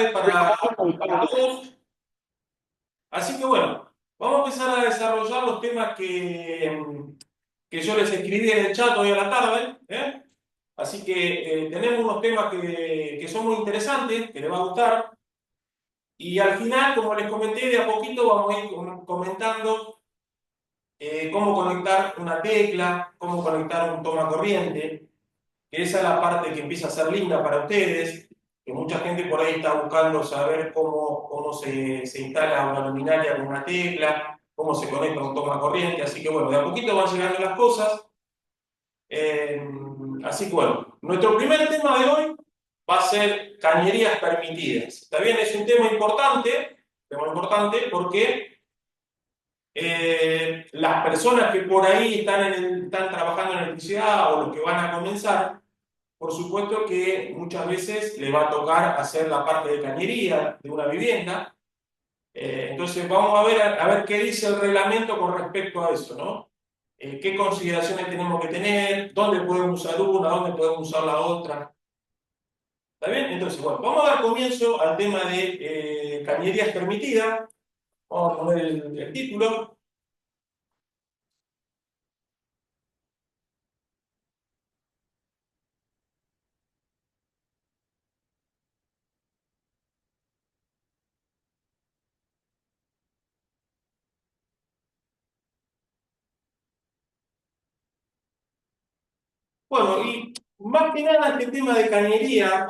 tardes para todos. Así que bueno, vamos a empezar a desarrollar los temas que yo les escribí en el chat hoy a la tarde. ¿Eh? Así que tenemos unos temas que son muy interesantes, que les va a gustar. Y al final, como les comenté, de a poquito vamos a ir comentando cómo conectar una tecla, cómo conectar un toma corriente, que esa es la parte que empieza a ser linda para ustedes, que mucha gente por ahí está buscando saber cómo se instala una luminaria con una tecla, cómo se conecta un toma corriente, así que bueno, de a poquito van llegando las cosas. Eh, Así que bueno, nuestro primer tema de hoy va a ser cañerías permitidas. ¿Está bien? Es un tema importante porque las personas que por ahí están trabajando en electricidad o los que van a comenzar, por supuesto que muchas veces le va a tocar hacer la parte de cañería de una vivienda. Entonces vamos a ver qué dice el reglamento con respecto a eso, ¿no? ¿Qué consideraciones tenemos que tener? ¿Dónde podemos usar una? ¿Dónde podemos usar la otra? ¿Está bien? Entonces, bueno, vamos a dar comienzo al tema de cañerías permitidas. Vamos a poner el título. Bueno, y más que nada este tema de cañería,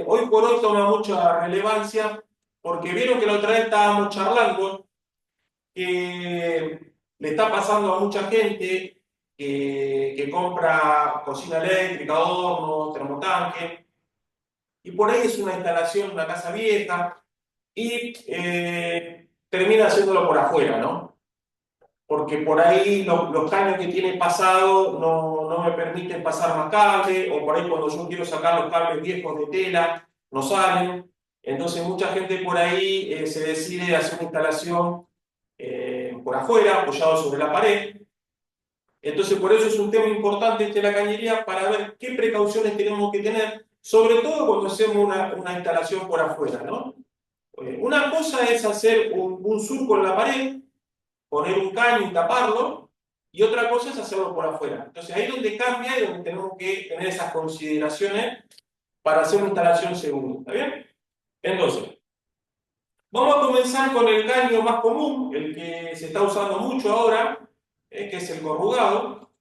hoy por hoy toma mucha relevancia porque vieron que la otra vez estábamos charlando que le está pasando a mucha gente que compra cocina eléctrica, horno, termotanque, y por ahí es una instalación, una casa vieja, y termina haciéndolo por afuera, ¿no? Porque por ahí los caños que tiene pasado no me permiten pasar más cable, o por ahí cuando yo quiero sacar los cables viejos de tela, no salen. Entonces mucha gente por ahí se decide hacer una instalación por afuera, apoyado sobre la pared. Entonces por eso es un tema importante este de la cañería para ver qué precauciones tenemos que tener, sobre todo cuando hacemos una instalación por afuera, ¿no? Una cosa es hacer un surco en la pared, poner un caño y taparlo, y otra cosa es hacerlo por afuera. Entonces ahí es donde cambia y donde tenemos que tener esas consideraciones para hacer una instalación segura. ¿Está bien? Entonces, vamos a comenzar con el caño más común, el que se está usando mucho ahora, que es el corrugado.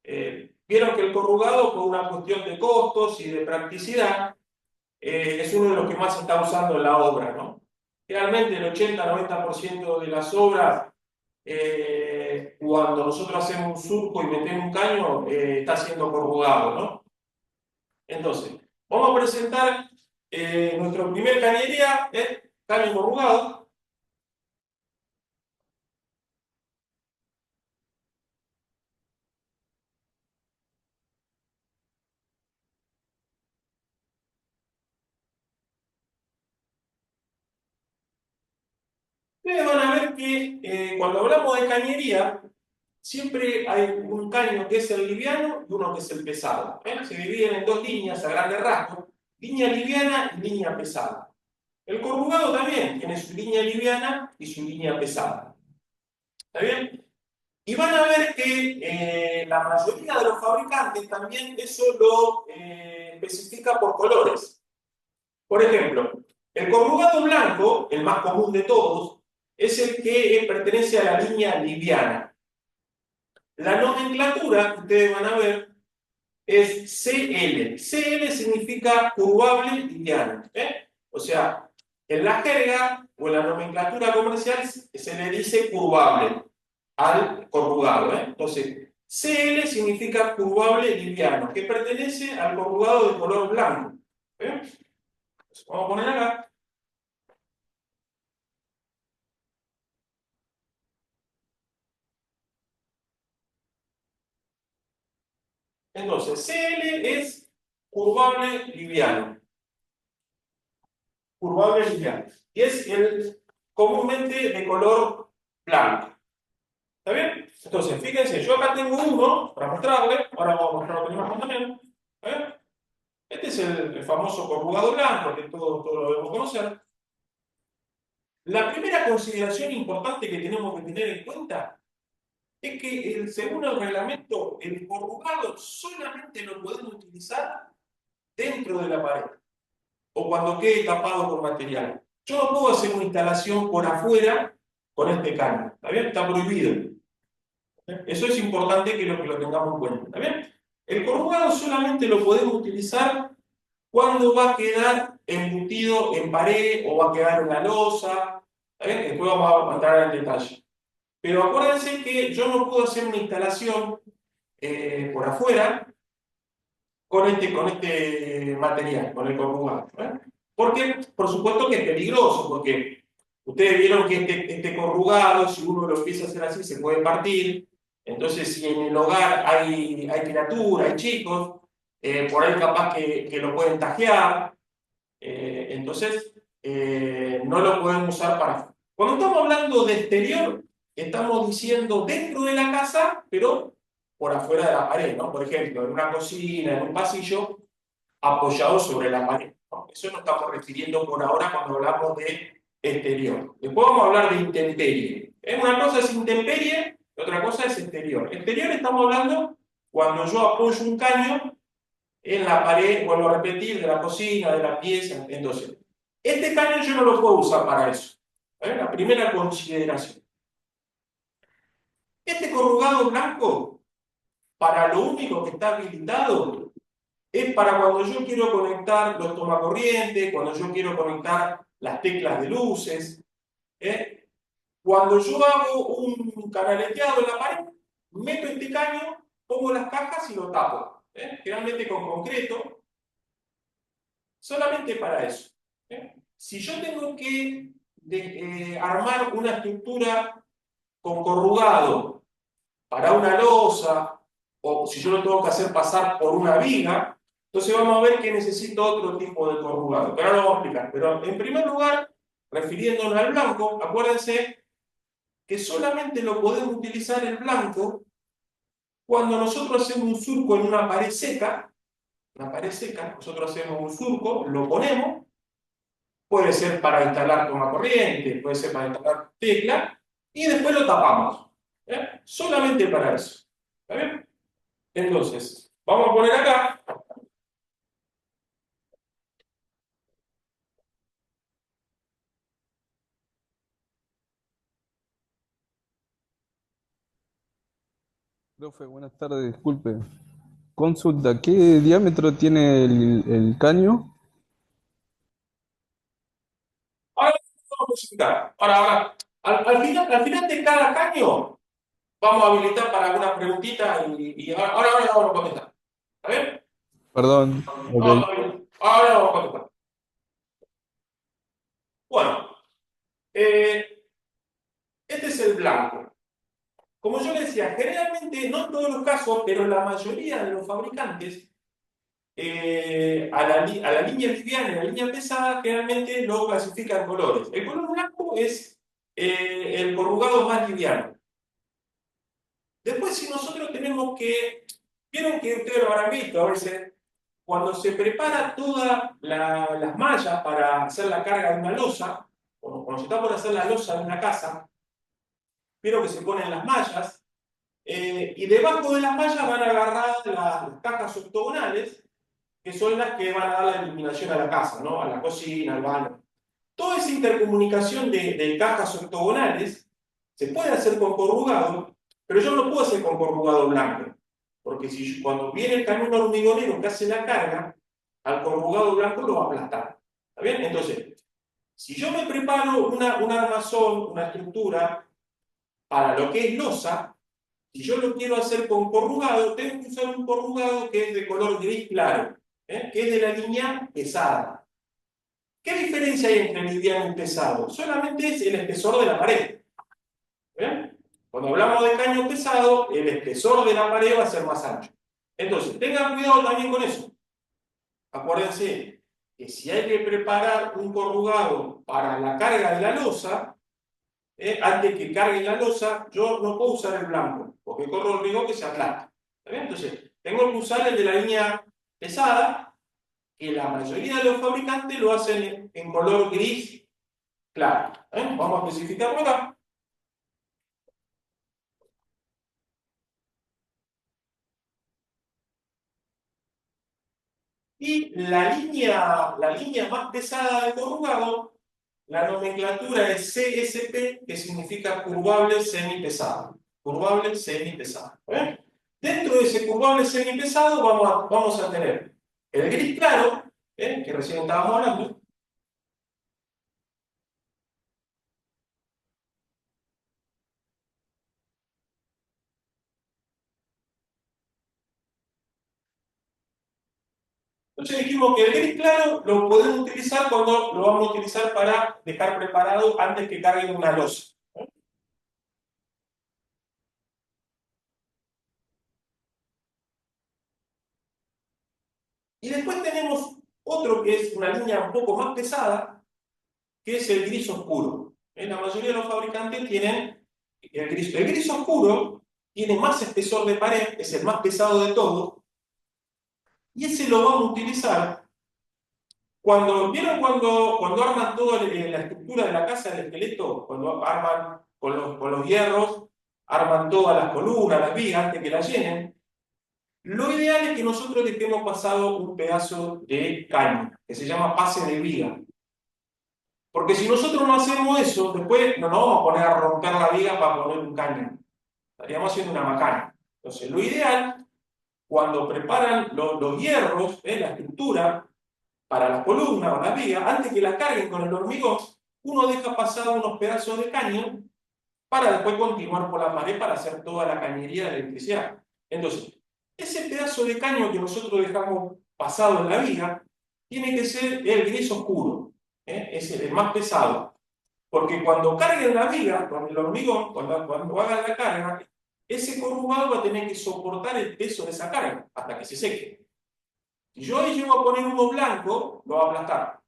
Vieron que el corrugado, por una cuestión de costos y de practicidad, es uno de los que más se está usando en la obra, ¿no? Realmente el 80-90% de las obras, cuando nosotros hacemos un surco y metemos un caño, está siendo corrugado, ¿no? Entonces, vamos a presentar nuestro primer cañería, caño corrugado. Ustedes van a ver que cuando hablamos de cañería, siempre hay un caño que es el liviano y uno que es el pesado. ¿Eh? Se dividen en dos líneas a grandes rasgos, línea liviana y línea pesada. El corrugado también tiene su línea liviana y su línea pesada. ¿Está bien? Y van a ver que la mayoría de los fabricantes también eso lo especifica por colores. Por ejemplo, el corrugado blanco, el más común de todos, es el que pertenece a la línea liviana. La nomenclatura que ustedes van a ver es CL. CL significa curvable liviano. O sea, en la jerga o en la nomenclatura comercial se le dice curvable al corrugado. Entonces, CL significa curvable liviano, que pertenece al corrugado de color blanco. Entonces, vamos a poner acá. Entonces, CL es curvable liviano. Curvable liviano. Y es comúnmente de color blanco. ¿Está bien? Entonces, fíjense, yo acá tengo uno para mostrarle. Ahora vamos a mostrar otro imagen también. ¿Eh? Este es el famoso corrugado blanco, que todos lo debemos conocer. La primera consideración importante que tenemos que tener en cuenta es que, según el reglamento, el corrugado solamente lo podemos utilizar dentro de la pared o cuando quede tapado con material. Yo no puedo hacer una instalación por afuera con este caño, ¿está bien? Está prohibido. Eso es importante que lo tengamos en cuenta, ¿está bien? El corrugado solamente lo podemos utilizar cuando va a quedar embutido en pared o va a quedar en la losa, ¿está bien? Después vamos a entrar en detalle. Pero acuérdense que yo no puedo hacer una instalación por afuera con este material, con el corrugado. ¿Eh? Porque, por supuesto que es peligroso, porque ustedes vieron que este corrugado, si uno lo empieza a hacer así, se puede partir. Entonces, si en el hogar hay criaturas, hay chicos, por ahí capaz que lo pueden tajear. Entonces, no lo podemos usar para... Cuando estamos hablando de exterior, estamos diciendo dentro de la casa, pero por afuera de la pared, ¿no? Por ejemplo, en una cocina, en un pasillo, apoyado sobre la pared, ¿no? Eso nos estamos refiriendo por ahora cuando hablamos de exterior. Después vamos a hablar de intemperie. Una cosa es intemperie, otra cosa es exterior. Exterior estamos hablando cuando yo apoyo un caño en la pared, vuelvo a repetir, de la cocina, de la pieza. Entonces, este caño yo no lo puedo usar para eso. La primera consideración. Este corrugado blanco, para lo único que está habilitado, es para cuando yo quiero conectar los tomacorrientes, cuando yo quiero conectar las teclas de luces. ¿Eh? Cuando yo hago un canaleteado en la pared, meto este caño, pongo las cajas y lo tapo. Generalmente con concreto, solamente para eso. Si yo tengo que armar una estructura con corrugado para una losa, o si yo lo tengo que hacer pasar por una viga, entonces vamos a ver que necesito otro tipo de corrugado. Pero ahora lo vamos a explicar. Pero en primer lugar, refiriéndonos al blanco, acuérdense que solamente lo podemos utilizar el blanco cuando nosotros hacemos un surco en una pared seca, nosotros hacemos un surco, lo ponemos. Puede ser para instalar toma corriente, puede ser para instalar tecla, y después lo tapamos. Solamente para eso. ¿Está bien? Entonces, vamos a poner acá. Profe, buenas tardes, disculpe. Consulta, ¿qué diámetro tiene el caño? Ahora vamos a explicar. Ahora, al final de cada caño, vamos a habilitar para algunas preguntitas y ahora vamos a contestar. ¿Está bien? Perdón, No, ok. está bien. Ahora vamos a contestar. Bueno, este es el blanco. Como yo le decía, generalmente, no en todos los casos, pero la mayoría de los fabricantes, a la línea liviana y a la línea pesada, generalmente lo clasifican en colores. El color blanco es el corrugado más liviano. Después, si nosotros tenemos que, vieron que ustedes lo habrán visto a veces, cuando se prepara todas las mallas para hacer la carga de una losa, cuando se está por hacer la losa de una casa, vieron que se ponen las mallas, y debajo de las mallas van agarradas las cajas octogonales, que son las que van a dar la iluminación a la casa, ¿no? A la cocina, al baño. Toda esa intercomunicación de cajas octogonales se puede hacer con corrugado, pero yo no lo puedo hacer con corrugado blanco, porque si cuando viene el camión hormigonero que hace la carga, al corrugado blanco lo va a aplastar. ¿Está bien? Entonces, si yo me preparo un armazón, una estructura para lo que es losa, si yo lo quiero hacer con corrugado, tengo que usar un corrugado que es de color gris claro, que es de la línea pesada. ¿Qué diferencia hay entre liviano y pesado? Solamente es el espesor de la pared. Cuando hablamos de caño pesado, el espesor de la pared va a ser más ancho. Entonces, tengan cuidado también con eso. Acuérdense que si hay que preparar un corrugado para la carga de la losa, antes que cargue la losa, yo no puedo usar el blanco, porque corro el riesgo que se aplasta. ¿Está bien? Entonces, tengo que usar el de la línea pesada, que la mayoría de los fabricantes lo hacen en color gris claro. Vamos a especificarlo acá. Y la línea más pesada de corrugado, la nomenclatura es CSP, que significa curvable semipesado. Curvable semipesado. Dentro de ese curvable semipesado vamos a tener el gris claro, que recién estábamos hablando. Entonces dijimos que el gris claro lo podemos utilizar cuando lo vamos a utilizar para dejar preparado antes que carguen una losa. Y después tenemos otro que es una línea un poco más pesada, que es el gris oscuro. La mayoría de los fabricantes tienen el gris. El gris oscuro tiene más espesor de pared, es el más pesado de todos, y ese lo vamos a utilizar ¿vieron cuando arman toda la estructura de la casa, el esqueleto? Cuando arman con los hierros, arman todas las columnas, las vigas, antes que las llenen. Lo ideal es que nosotros dejemos pasado un pedazo de caño, que se llama pase de viga. Porque si nosotros no hacemos eso, después no nos vamos a poner a romper la viga para poner un caño. Estaríamos haciendo una macana. Entonces, lo ideal, cuando preparan los hierros, la estructura, para las columnas o las vigas, antes que las carguen con el hormigón, uno deja pasar unos pedazos de caño para después continuar por la pared para hacer toda la cañería de electricidad. Entonces, ese pedazo de caño que nosotros dejamos pasado en la viga, tiene que ser el gris oscuro, es el más pesado. Porque cuando carguen la viga con el hormigón, cuando hagan la carga, ese corrugado va a tener que soportar el peso de esa carga hasta que se seque. Si yo ahí llego a poner uno blanco, lo va a aplastar.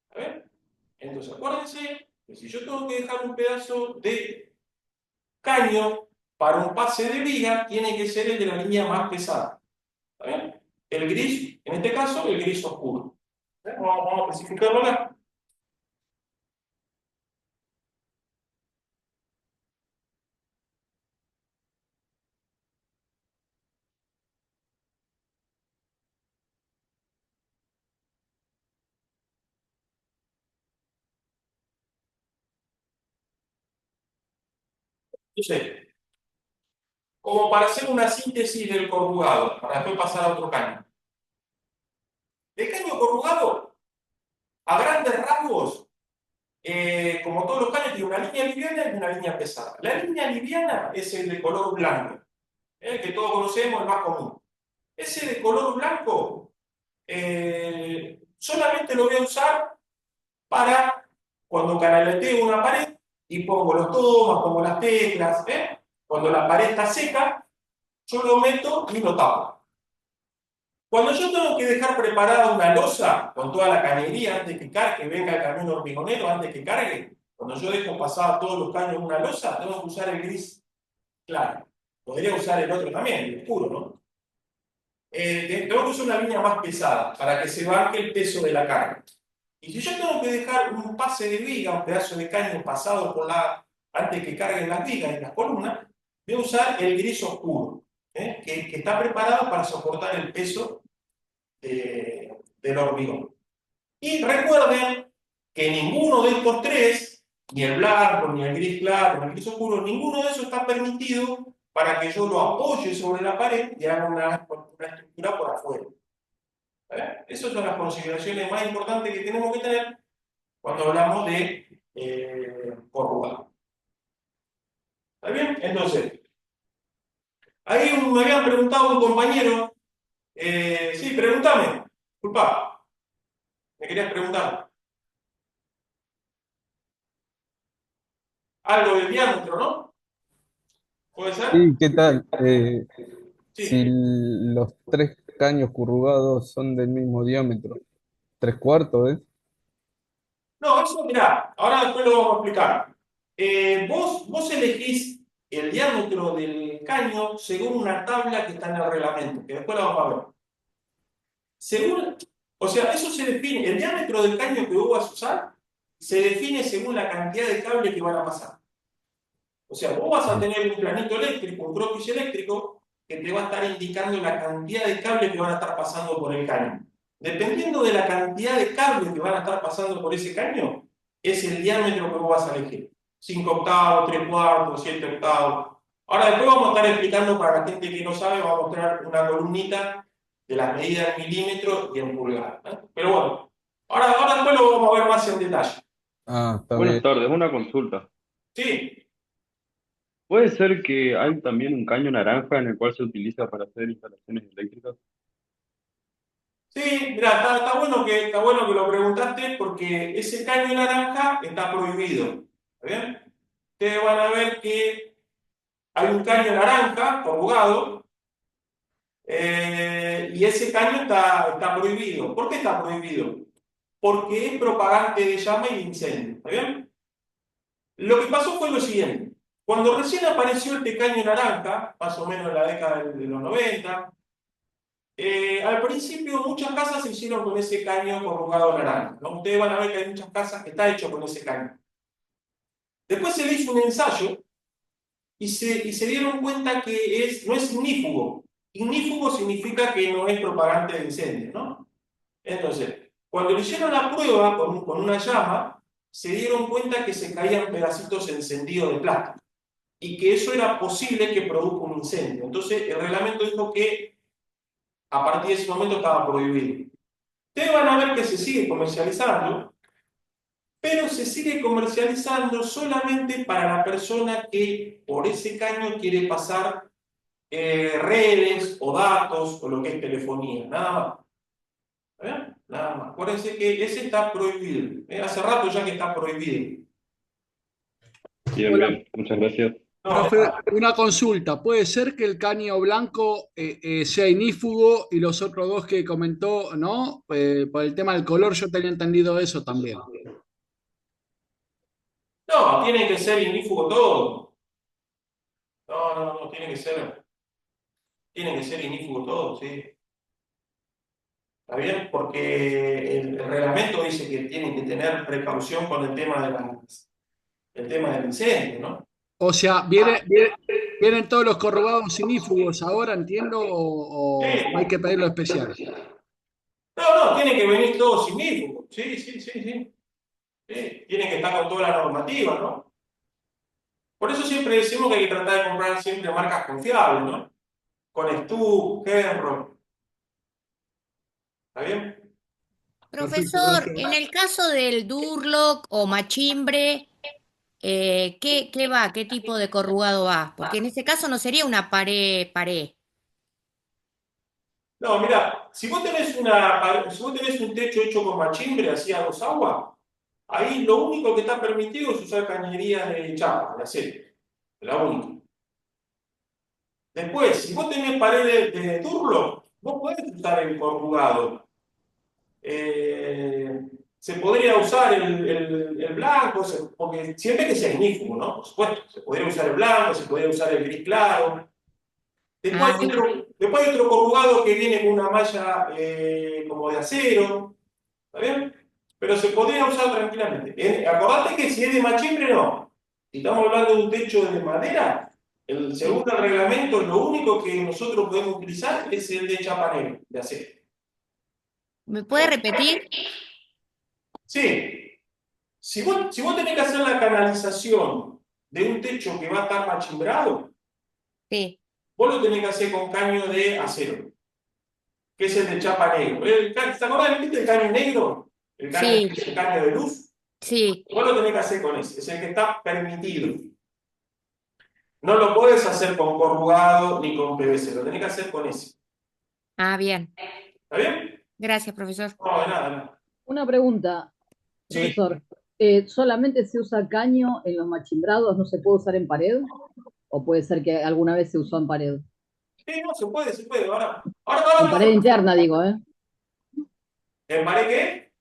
¿A ver? Entonces, acuérdense que si yo tengo que dejar un pedazo de caño para un pase de viga, tiene que ser el de la línea más pesada. ¿Está bien? El gris, en este caso, el gris oscuro. Vamos a especificarlo acá. Entonces, como para hacer una síntesis del corrugado, para después pasar a otro caño. El caño corrugado, a grandes rasgos, como todos los caños, tiene una línea liviana y una línea pesada. La línea liviana es el de color blanco, el que todos conocemos, el más común. Ese de color blanco solamente lo voy a usar para cuando canaleteo una pared y pongo los tomas, pongo las teclas. Cuando la pared está seca, yo lo meto y lo tapo. Cuando yo tengo que dejar preparada una losa con toda la cañería antes que cargue, que venga el camión hormigonero antes que cargue, cuando yo dejo pasar todos los caños en una losa, tengo que usar el gris claro. Podría usar el otro también, el oscuro, ¿no? Tengo que usar una línea más pesada para que se baje el peso de la carga. Y si yo tengo que dejar un pase de viga, un pedazo de caño pasado antes que carguen las vigas y las columnas, voy a usar el gris oscuro, que está preparado para soportar el peso del hormigón. Y recuerden que ninguno de estos tres, ni el blanco, ni el gris claro, ni el gris oscuro, ninguno de esos está permitido para que yo lo apoye sobre la pared y haga una estructura por afuera. Esas son las consideraciones más importantes que tenemos que tener cuando hablamos de corrugado. ¿Está bien? Entonces, ahí me habían preguntado un compañero, sí, pregúntame, disculpa, me querías preguntar algo del diámetro, ¿no? ¿Puede ser? Sí, ¿qué tal? Si Sí. los tres caños corrugados son del mismo diámetro, tres cuartos, ¿eh? No, eso, mirá, ahora después lo vamos a explicar. Vos elegís el diámetro del caño según una tabla que está en el reglamento, que después la vamos a ver. Según O sea, eso se define, el diámetro del caño que vos vas a usar se define según la cantidad de cable que van a pasar. O sea, vos vas a Ah, tener un planito eléctrico, un croquis eléctrico, que te va a estar indicando la cantidad de cable que van a estar pasando por el caño. Dependiendo de la cantidad de cable que van a estar pasando por ese caño, es el diámetro que vos vas a elegir. 5 octavos, 3 cuartos, 7 octavos. Ahora después vamos a estar explicando para la gente que no sabe, vamos a mostrar una columnita de las medidas en milímetros y en pulgadas, ¿eh? Pero bueno, ahora después lo vamos a ver más en detalle. está Buenas bien. tardes, una consulta. Sí, ¿Puede ser que hay también un caño naranja en el cual se utiliza para hacer instalaciones eléctricas? sí, mira, está bueno que lo preguntaste porque ese caño naranja está prohibido. ¿Está bien? Ustedes van a ver que hay un caño naranja corrugado y ese caño está prohibido. ¿Por qué está prohibido? Porque es propagante de llama y de incendio. ¿Está bien? Lo que pasó fue lo siguiente. Cuando recién apareció este caño naranja, más o menos en la década de los 90, al principio muchas casas se hicieron con ese caño corrugado naranja, ¿no? Ustedes van a ver que hay muchas casas que está hecho con ese caño. Después se le hizo un ensayo y se dieron cuenta que no es ignífugo. Ignífugo significa que no es propagante de incendios, ¿no? Entonces, cuando le hicieron la prueba con una llama, se dieron cuenta que se caían pedacitos encendidos de plástico y que eso era posible que produzca un incendio. Entonces, el reglamento dijo que a partir de ese momento estaba prohibido. Ustedes van a ver que se sigue comercializando, pero se sigue comercializando solamente para la persona que por ese caño quiere pasar redes o datos o lo que es telefonía, nada más. ¿Está bien? Nada más. Acuérdense que ese está prohibido. Hace rato ya que está prohibido. Bien, Hola, bien, muchas gracias. No, profe, una consulta. ¿Puede ser que el caño blanco sea inífugo y los otros dos que comentó, no? Por el tema del color, yo tenía entendido eso también. no, tiene que ser ignífugo todo. No, tiene que ser ignífugo todo, sí. ¿Está bien? Porque el reglamento dice que tienen que tener precaución con el tema del incendio, ¿no? O sea, ¿vienen todos los corrugados inífugos ahora, entiendo, o hay Sí. que pedirlo especial? No, tiene que venir todo signífico. Sí, sí, sí, sí. Sí, tiene que estar con toda la normativa, ¿no? Por eso siempre decimos que hay que tratar de comprar siempre marcas confiables, ¿no? Con Stu, Kenro, ¿está bien? Perfecto, Profesor, en gracias. el caso del Durlock o machimbre, ¿qué va? ¿Qué tipo de corrugado va? Porque en ese caso no sería una pared. No, mira, si vos tenés un techo hecho con machimbre, así a dos aguas, ahí lo único que está permitido es usar cañería de chapa, de acero. La única. Después, si vos tenés paredes de Durlock, vos podés usar el corrugado. Eh, Se podría usar el blanco, porque siempre que sea ignífugo, ¿no? Por supuesto, se podría usar el blanco, se podría usar el gris claro. Ah, bien. Después hay otro corrugado que viene con una malla como de acero, ¿está bien? Pero se podría usar tranquilamente. Acordate que si es de machimbre, no. Si estamos hablando de un techo de madera, según Sí. el reglamento, lo único que nosotros podemos utilizar es el de chapa negra, de acero. ¿Me puede repetir? Sí, si vos tenés que hacer la canalización de un techo que va a estar machimbrado, Sí, vos lo tenés que hacer con caño de acero, que es el de chapa negro. ¿Te acordás, viste el caño negro? El caño, sí, el caño de luz. sí. Vos lo tenés que hacer con ese, es el que está permitido. No lo puedes hacer con corrugado ni con PVC, lo tenés que hacer con ese. Ah, bien. ¿Está bien? Gracias, profesor. No, de nada, de nada. Una pregunta, Sí, profesor. ¿Solamente se usa caño en los machimbrados? ¿No se puede usar en pared? ¿O puede ser que alguna vez se usó en pared? sí, no, se puede, se puede. Ahora En pared vamos. interna, digo, ¿eh? ¿En pared qué?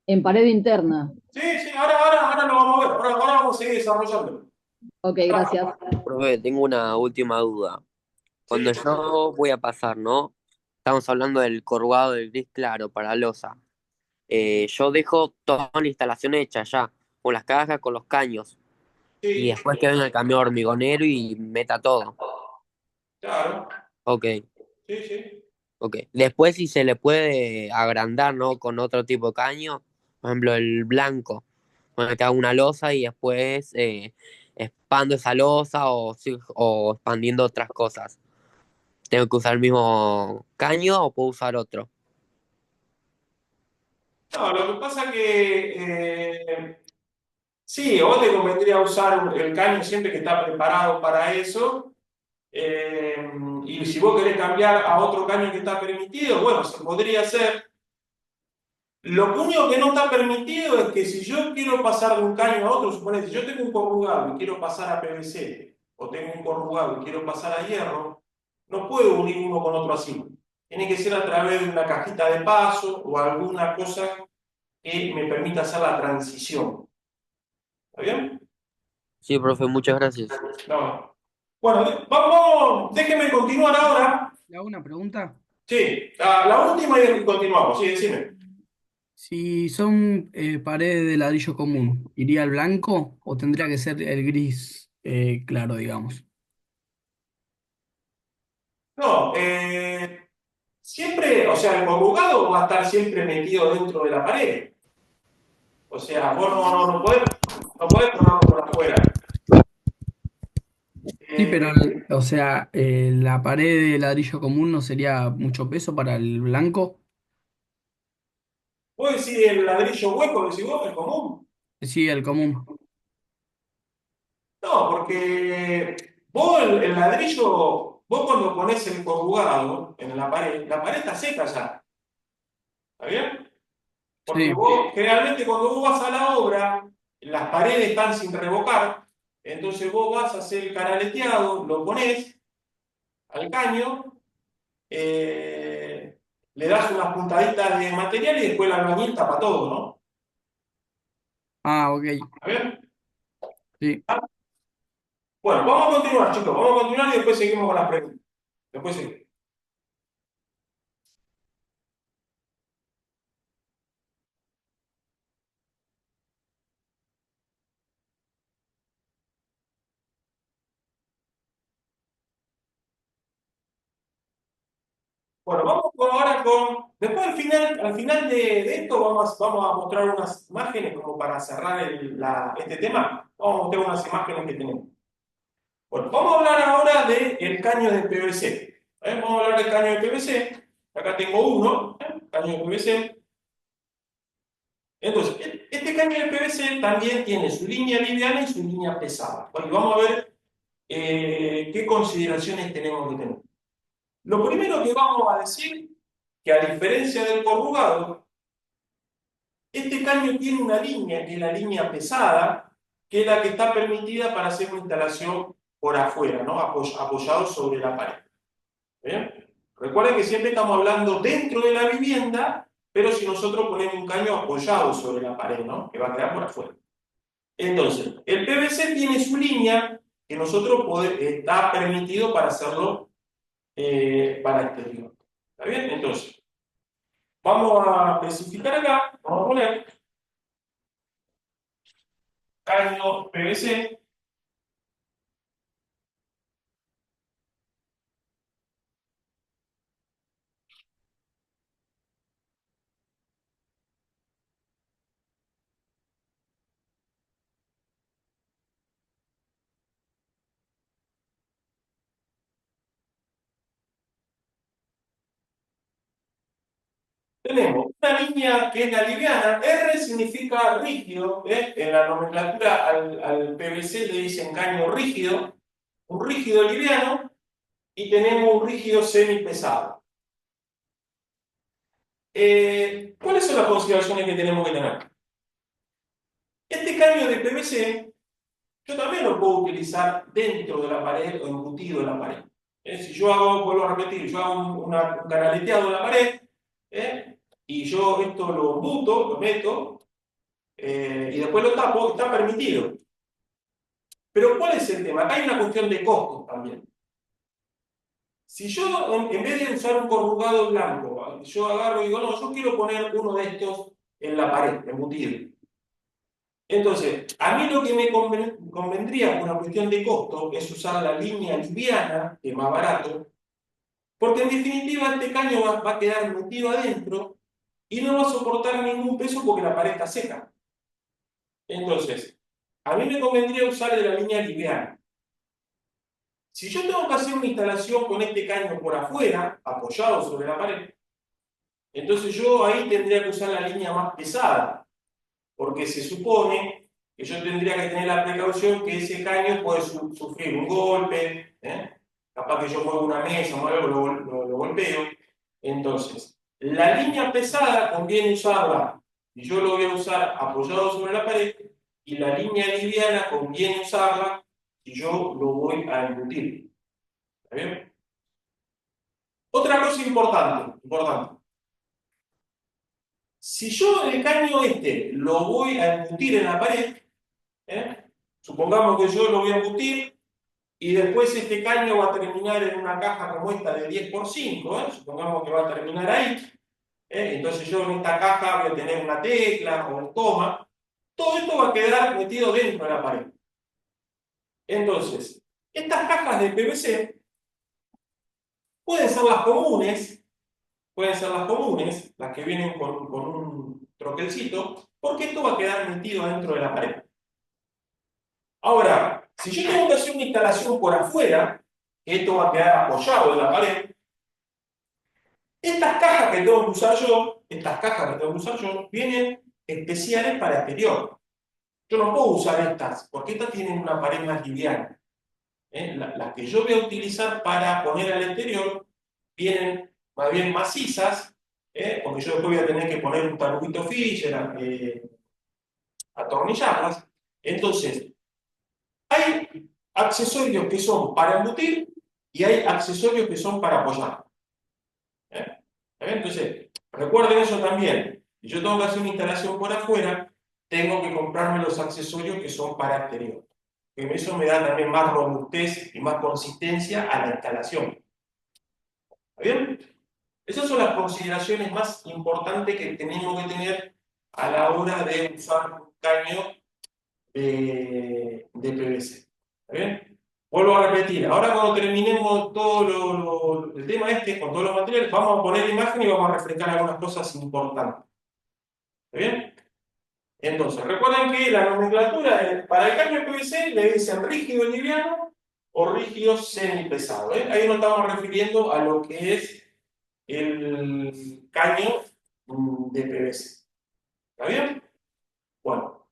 En pared interna. Sí, sí, ahora lo vamos a ver. Ahora vamos a seguir desarrollando. Ok, gracias. Profe, tengo una última duda. Sí, Cuando yo voy a pasar, ¿no? Estamos hablando del corrugado del gris claro para losa. yo dejo toda la instalación hecha ya, con las cajas, con los caños, y Sí, después que venga el camión hormigonero y meta todo. claro, Ok, sí, sí. ok. Después si se le puede agrandar, ¿no? Con otro tipo de caño, por ejemplo el blanco. Bueno, que hago una losa y después expando esa losa o expandiendo otras cosas. ¿Tengo que usar el mismo caño o puedo usar otro? No, lo que pasa que sí, a vos te convendría usar el caño siempre que está preparado para eso. Y si vos querés cambiar a otro caño que está permitido, bueno, se podría hacer. Lo único que no está permitido es que si yo quiero pasar de un caño a otro, suponete, si yo tengo un corrugado y quiero pasar a PVC, o tengo un corrugado y quiero pasar a hierro, no puedo unir uno con otro así. Tiene que ser a través de una cajita de paso o alguna cosa que me permita hacer la transición. ¿Está bien? Sí, profe, muchas gracias. No. Bueno, vamos, déjeme continuar ahora. ¿Le hago una pregunta? Sí, la última y continuamos. Sí, decime. Si son paredes de ladrillo común, ¿iría al blanco o tendría que ser el gris claro, digamos? No, siempre, o sea, el corrugado va a estar siempre metido dentro de la pared. O sea, vos no podés ponerlo por afuera. Sí, pero, Eh, o sea, la pared de ladrillo común no sería mucho peso para el blanco. vos decís el ladrillo hueco, decís vos, el común. Sí, el común. No, porque vos el ladrillo, vos cuando pones el corrugado en la pared está seca ya. ¿Está bien? Porque Sí. vos, generalmente cuando vos vas a la obra, las paredes están sin revocar, entonces vos vas a hacer el canaleteado, lo ponés al caño, le das unas puntaditas de material y después el albañil tapa todo, ¿no? Ah, ok. ¿Está bien? Sí. Bueno, vamos a continuar, chicos, vamos a continuar y después seguimos con las preguntas. Después seguimos. Bueno, ahora con. Después al final de esto vamos a mostrar unas imágenes como para cerrar este tema. Vamos a mostrar unas imágenes que tenemos. Bueno, vamos a hablar ahora del caño de PVC. Vamos a hablar del caño de PVC. Acá tengo uno, caño de PVC. Entonces, este caño de PVC también tiene su línea liviana y su línea pesada. Bueno, y vamos a ver qué consideraciones tenemos que tener. Lo primero que vamos a decir, que a diferencia del corrugado, este caño tiene una línea, que es la línea pesada, que es la que está permitida para hacer una instalación por afuera, ¿no? Apoyado sobre la pared. ¿Bien? Recuerden que siempre estamos hablando dentro de la vivienda, pero si nosotros ponemos un caño apoyado sobre la pared, ¿no? Que va a quedar por afuera. Entonces, el PVC tiene su línea que está permitido para hacerlo para exterior. ¿Está bien? Entonces, vamos a especificar acá, vamos a poner caño PVC. Tenemos una línea que es la liviana. R significa rígido. En la nomenclatura al PVC le dicen caño rígido. Un rígido liviano. Y tenemos un rígido semipesado. ¿Cuáles son las consideraciones que tenemos que tener? Este caño de PVC yo también lo puedo utilizar dentro de la pared o embutido en la pared. Si yo vuelvo a repetir, yo hago un canaleteado en la pared, y yo esto lo embuto, lo meto, y después lo tapo, está permitido. Pero ¿cuál es el tema? Acá hay una cuestión de costos también. Si yo, en vez de usar un corrugado blanco, yo agarro y digo, no, yo quiero poner uno de estos en la pared, embutido. Entonces, a mí lo que me convendría por una cuestión de costo es usar la línea liviana, que es más barato, porque en definitiva este caño va a quedar metido adentro y no va a soportar ningún peso porque la pared está seca. Entonces, a mí me convendría usar de la línea liviana. Si yo tengo que hacer una instalación con este caño por afuera, apoyado sobre la pared, entonces yo ahí tendría que usar la línea más pesada, porque se supone que yo tendría que tener la precaución que ese caño puede sufrir un golpe, capaz que yo muevo una mesa, muevo, lo golpeo. Entonces, la línea pesada conviene usarla, y yo lo voy a usar apoyado sobre la pared, y la línea liviana conviene usarla si yo lo voy a embutir. ¿Está bien? Otra cosa importante. Si yo el caño este lo voy a embutir en la pared, supongamos que yo lo voy a embutir y después este caño va a terminar en una caja como esta de 10x5, supongamos que va a terminar ahí, entonces yo en esta caja voy a tener una tecla o un toma, todo esto va a quedar metido dentro de la pared. Entonces, estas cajas de PVC pueden ser las comunes, las que vienen con un troquelcito, porque esto va a quedar metido dentro de la pared. Ahora, si yo tengo que hacer una instalación por afuera, que esto va a quedar apoyado en la pared, estas cajas que tengo que usar yo, vienen especiales para exterior. Yo no puedo usar estas, porque estas tienen una pared más liviana. Las que yo voy a utilizar para poner al exterior vienen más bien macizas, porque yo después voy a tener que poner un tarugito Fisher, atornillarlas. Entonces, hay accesorios que son para embutir y hay accesorios que son para apoyar. Entonces, recuerden eso también. Si yo tengo que hacer una instalación por afuera, tengo que comprarme los accesorios que son para exterior. Que eso me da también más robustez y más consistencia a la instalación. ¿Está bien? Esas son las consideraciones más importantes que tenemos que tener a la hora de usar un caño de PVC. ¿Está bien? Vuelvo a repetir, ahora cuando terminemos todo el tema este, con todos los materiales, vamos a poner imagen y vamos a refrescar algunas cosas importantes. ¿Está bien? Entonces, recuerden que la nomenclatura para el caño PVC le dicen rígido liviano o rígido semipesado. Ahí nos estamos refiriendo a lo que es el caño de PVC. ¿Está bien? Bueno,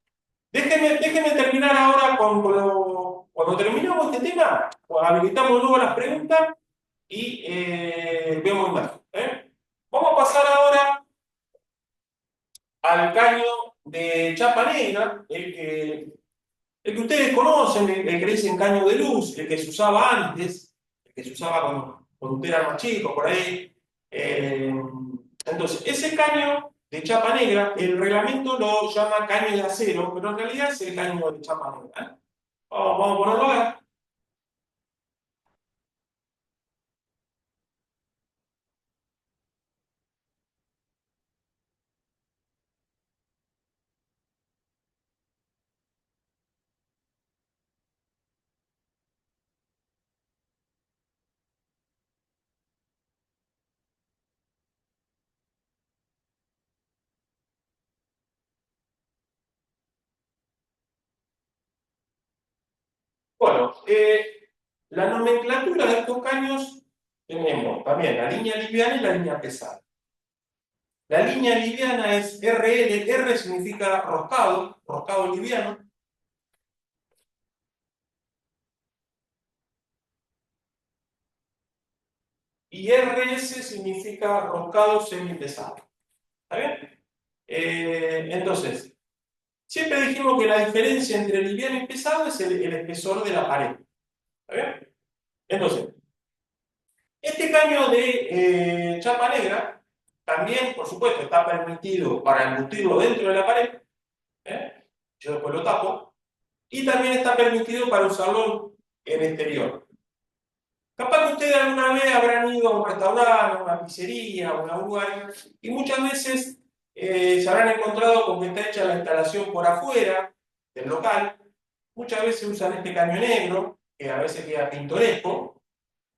déjenme terminar ahora cuando terminamos este tema, pues habilitamos luego las preguntas y vemos imagen. Vamos a pasar ahora al caño de chapa negra, el que ustedes conocen, el que le dicen caño de luz, el que se usaba antes, el que se usaba cuando ustedes eran más chicos, por ahí. Entonces, ese caño de chapa negra, el reglamento lo llama caño de acero, pero en realidad es el caño de chapa negra. Vamos a ponerlo acá. Bueno, la nomenclatura de estos caños tenemos también la línea liviana y la línea pesada. La línea liviana es RL, R significa roscado liviano. Y RS significa roscado semipesado. ¿Está bien? Entonces, siempre dijimos que la diferencia entre liviano y pesado es el espesor de la pared. ¿Está bien? Entonces, este caño de chapa negra también, por supuesto, está permitido para embutirlo dentro de la pared. Yo después lo tapo. Y también está permitido para usarlo en exterior. Capaz que ustedes alguna vez habrán ido a un restaurante, a una pizzería, a un lugar, y muchas veces se habrán encontrado con que está hecha la instalación por afuera del local. Muchas veces usan este caño negro, que a veces queda pintoresco,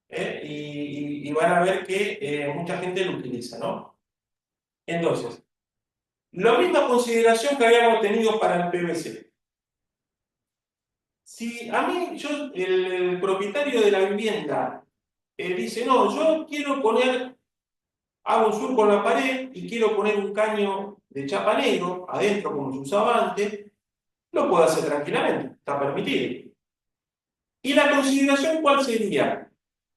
y van a ver que mucha gente lo utiliza, ¿no? Entonces, la misma consideración que habíamos tenido para el PVC. Si a mí, el propietario de la vivienda dice, no, yo quiero poner, hago un surco en la pared y quiero poner un caño de chapa negro adentro como se usaba antes, lo puedo hacer tranquilamente, está permitido. ¿Y la consideración cuál sería?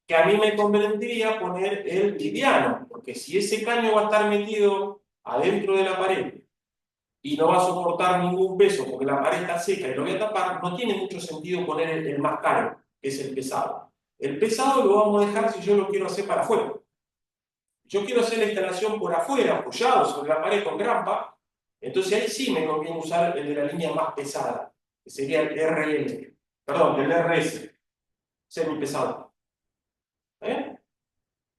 Que a mí me convendría poner el liviano, porque si ese caño va a estar metido adentro de la pared y no va a soportar ningún peso porque la pared está seca y lo voy a tapar, no tiene mucho sentido poner el más caro, que es el pesado. El pesado lo vamos a dejar si yo lo quiero hacer para afuera. Yo quiero hacer la instalación por afuera, apoyado sobre la pared con grampa, entonces ahí sí me conviene usar el de la línea más pesada, que sería el RL, perdón, el RS, semi pesado. ¿Eh?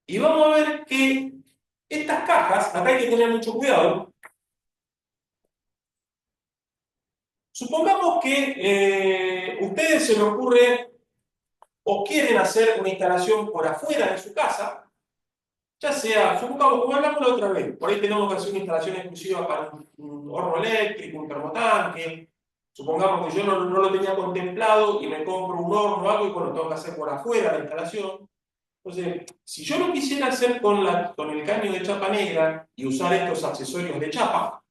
Y vamos a ver que estas cajas, acá hay que tener mucho cuidado. Supongamos que ustedes se les ocurre o quieren hacer una instalación por afuera de su casa, ya sea, supongamos, como hablamos la otra vez, por ahí tenemos que hacer una instalación exclusiva para un horno eléctrico, un termotanque. Supongamos que yo no lo tenía contemplado y me compro un horno o algo y bueno, tengo que hacer por afuera la instalación. Entonces, si yo lo quisiera hacer con el caño de chapa negra y usar estos accesorios de chapa,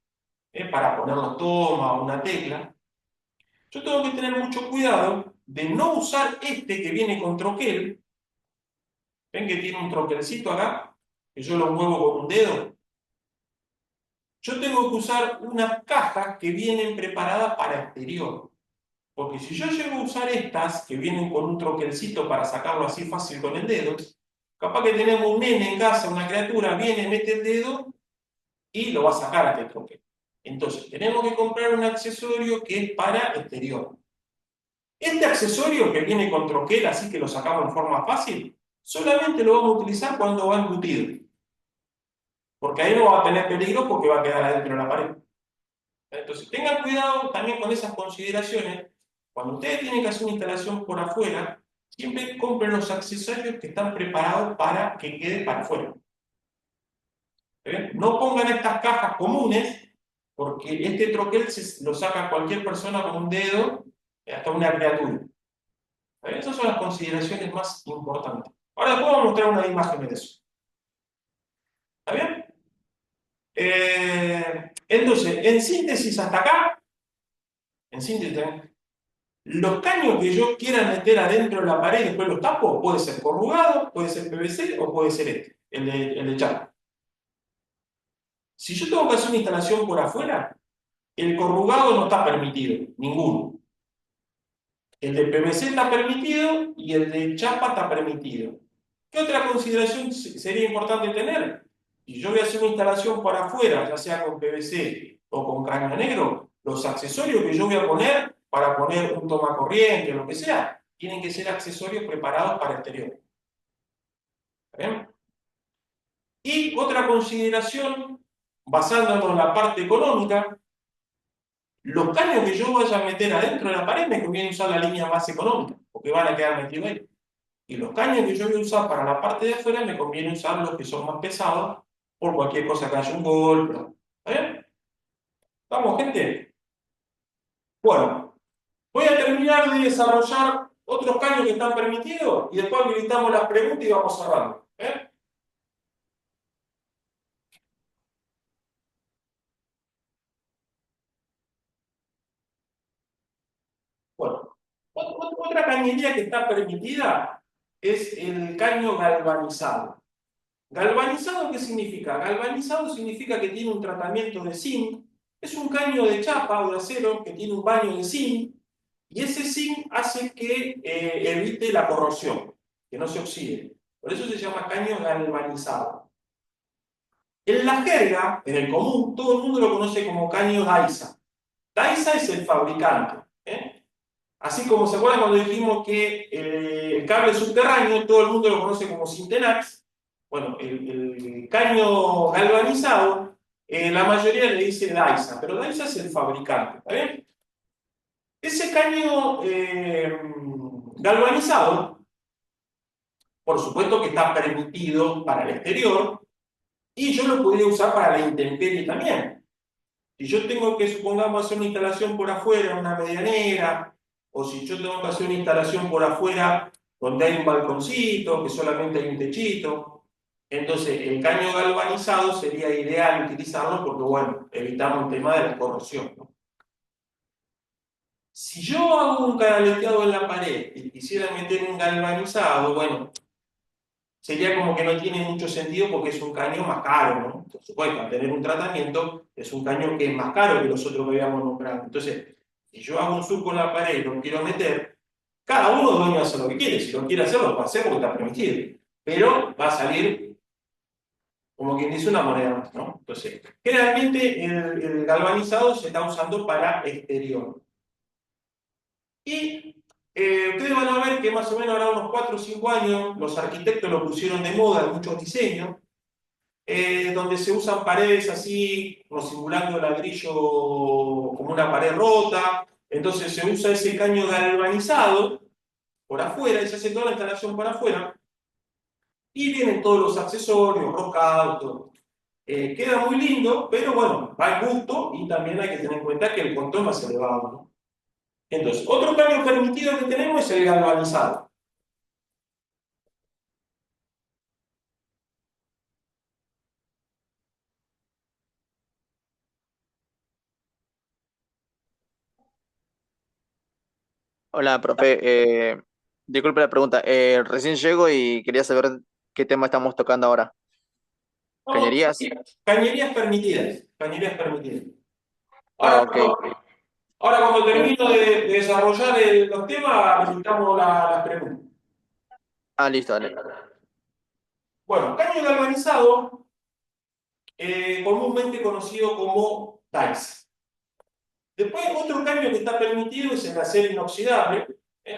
para poner la toma o una tecla, yo tengo que tener mucho cuidado de no usar este que viene con troquel. ¿Ven que tiene un troquelcito acá? Que yo lo muevo con un dedo. Yo tengo que usar unas cajas que vienen preparadas para exterior. Porque si yo llego a usar estas, que vienen con un troquelcito para sacarlo así fácil con el dedo, capaz que tenemos un nene en casa, una criatura, viene, mete el dedo y lo va a sacar a este troquel. Entonces, tenemos que comprar un accesorio que es para exterior. Este accesorio que viene con troquel, así que lo sacamos en forma fácil, solamente lo vamos a utilizar cuando va embutido. Porque ahí no va a tener peligro porque va a quedar adentro de la pared. Entonces, tengan cuidado también con esas consideraciones. Cuando ustedes tienen que hacer una instalación por afuera, siempre compren los accesorios que están preparados para que quede para afuera. No pongan estas cajas comunes, porque este troquel lo saca cualquier persona con un dedo, hasta una criatura. Esas son las consideraciones más importantes. Ahora después vamos a mostrar una imagen de eso. ¿Está bien? Entonces, en síntesis hasta acá, en síntesis, los caños que yo quiera meter adentro de la pared y después los tapo, puede ser corrugado, puede ser PVC o puede ser este, el de chapa. Si yo tengo que hacer una instalación por afuera, el corrugado no está permitido, ninguno. El de PVC está permitido y el de chapa está permitido. ¿Qué otra consideración sería importante tener? Si yo voy a hacer una instalación por afuera, ya sea con PVC o con caño negro, los accesorios que yo voy a poner para poner un tomacorriente o lo que sea, tienen que ser accesorios preparados para exterior. ¿Bien? Y otra consideración, basándonos en la parte económica, los caños que yo vaya a meter adentro de la pared me conviene usar la línea más económica, porque van a quedar metidos ahí. Y los caños que yo voy a usar para la parte de afuera me conviene usar los que son más pesados, por cualquier cosa que haya un golpe. ¿Está bien? ¿Estamos, gente? Bueno, voy a terminar de desarrollar otros caños que están permitidos y después habilitamos las preguntas y vamos cerrando. Bueno, otra cañería que está permitida es el caño galvanizado. ¿Galvanizado qué significa? Galvanizado significa que tiene un tratamiento de zinc. Es un caño de chapa o de acero que tiene un baño de zinc. Y ese zinc hace que evite la corrosión, que no se oxide. Por eso se llama caño galvanizado. En la jerga, en el común, todo el mundo lo conoce como caño Daisa. Daisa es el fabricante. Así como se acuerdan cuando dijimos que el cable subterráneo, todo el mundo lo conoce como Sintenax. Bueno, el caño galvanizado La mayoría le dice Daisa, pero Daisa es el fabricante, ¿está bien? Ese caño galvanizado, por supuesto que está permitido para el exterior y yo lo podría usar para la intemperie también. Si yo tengo que, supongamos, hacer una instalación por afuera, una medianera, o si yo tengo que hacer una instalación por afuera donde hay un balconcito, que solamente hay un techito, entonces el caño galvanizado sería ideal utilizarlo porque, bueno, evitamos el tema de la corrosión, ¿no? Si yo hago un canaleteado en la pared y quisiera meter un galvanizado, bueno, sería como que no tiene mucho sentido porque es un caño más caro, ¿no? Por supuesto, al tener un tratamiento, es un caño que es más caro que los otros que habíamos nombrado. Entonces, si yo hago un surco en la pared y lo quiero meter, cada uno dueño hace lo que quiere. Si lo quiere hacer, lo puede hacer porque está permitido. Pero va a salir, como quien dice, una moneda más, ¿no? Entonces, generalmente el galvanizado se está usando para exterior. Y ustedes van a ver que más o menos ahora unos 4 o 5 años los arquitectos lo pusieron de moda en muchos diseños, donde se usan paredes así, como simulando ladrillo como una pared rota. Entonces se usa ese caño galvanizado por afuera y se hace toda la instalación por afuera. Y vienen todos los accesorios, rocados, todo. Queda muy lindo, pero bueno, va en gusto y también hay que tener en cuenta que el costo es más elevado, ¿no? Entonces, otro caño permitido que tenemos es el galvanizado. Hola, profe. Disculpe la pregunta. Recién llego y quería saber qué tema estamos tocando ahora. No, ¿Cañerías? cañerías permitidas. Cañerías permitidas. Ah, Ahora, ok. ahora cuando Eh, termino de desarrollar los temas, resultamos las preguntas. listo, dale. Bueno, caño galvanizado, comúnmente conocido como DICE. Después, otro caño que está permitido es el acero inoxidable.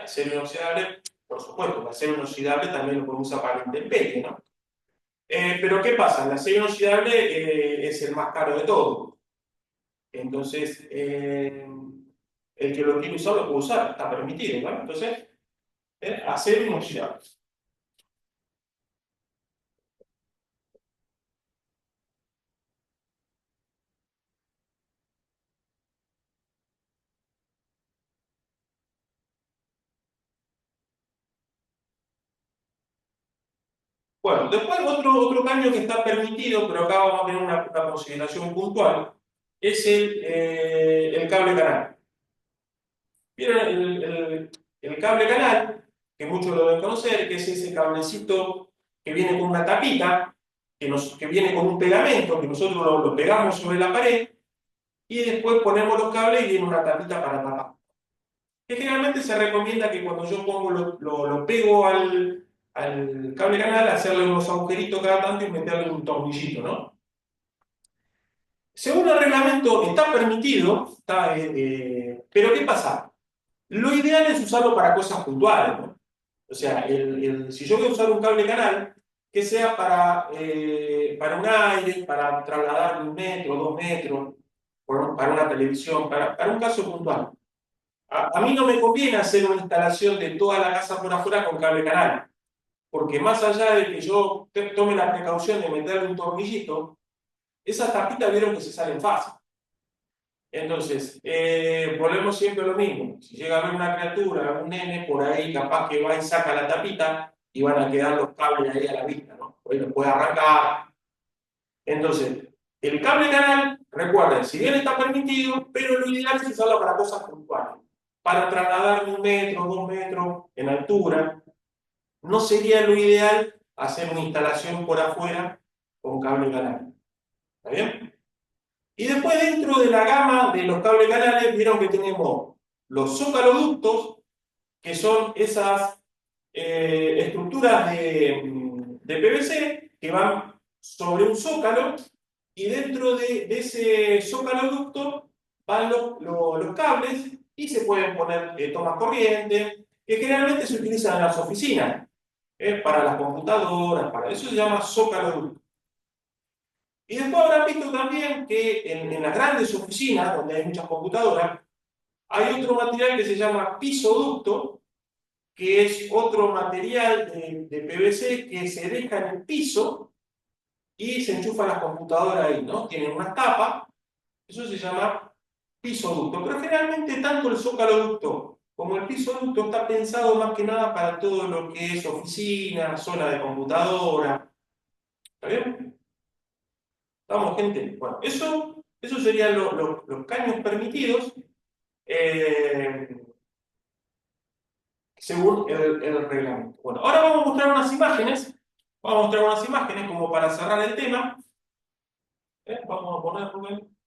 Acero inoxidable, por supuesto, el acero inoxidable también lo podemos usar para la intemperie, ¿no? Pero ¿qué pasa? El acero inoxidable es el más caro de todo. Entonces, el que lo quiere usar lo puede usar, está permitido, ¿no? Entonces, acero inoxidable. Bueno, después otro caño que está permitido, pero acá vamos a tener una consideración puntual, es el cable canal. ¿Vieron el cable canal? Que muchos lo deben conocer, que es ese cablecito que viene con una tapita, que viene con un pegamento, que nosotros lo pegamos sobre la pared, y después ponemos los cables y viene una tapita para tapar. Que generalmente se recomienda que cuando yo pongo lo pego al cable canal, hacerle unos agujeritos cada tanto y meterle un tornillito, ¿no? Según el reglamento está permitido, pero ¿qué pasa? Lo ideal es usarlo para cosas puntuales, ¿no? O sea, si yo voy a usar un cable canal, que sea para un aire, para trasladar 1 metro, 2 metros, para una televisión, para un caso puntual. A mí no me conviene hacer una instalación de toda la casa por afuera con cable canal, porque más allá de que yo tome la precaución de meterle un tornillito, esas tapitas vieron que se salen fácil. Entonces, volvemos siempre a lo mismo. Si llega a ver una criatura, un nene, por ahí capaz que va y saca la tapita y van a quedar los cables ahí a la vista, ¿no? Por ahí los puede arrancar. Entonces, el cable canal, recuerden, si bien está permitido, pero lo ideal es usarlo para cosas puntuales. Para trasladar 1 metro, 2 metros en altura, no sería lo ideal hacer una instalación por afuera con cable canal. ¿Está bien? Y después dentro de la gama de los cables canales, vieron que tenemos los zócaloductos, que son esas estructuras de PVC que van sobre un zócalo y dentro de ese zócaloducto van los cables y se pueden poner tomas corrientes, que generalmente se utilizan en las oficinas, para las computadoras, para eso se llama zócaloducto. Y después habrán visto también que en las grandes oficinas, donde hay muchas computadoras, hay otro material que se llama pisoducto, que es otro material de PVC que se deja en el piso y se enchufa las computadoras ahí, ¿no? Tienen una tapa, eso se llama pisoducto. Pero generalmente tanto el zócaloducto como el pisoducto está pensado más que nada para todo lo que es oficina, zona de computadora. ¿Está bien? ¿Estamos, gente? Bueno, eso serían los caños permitidos según el reglamento. Bueno, ahora vamos a mostrar unas imágenes. Vamos a mostrar unas imágenes como para cerrar el tema. Vamos a poner, Rubén,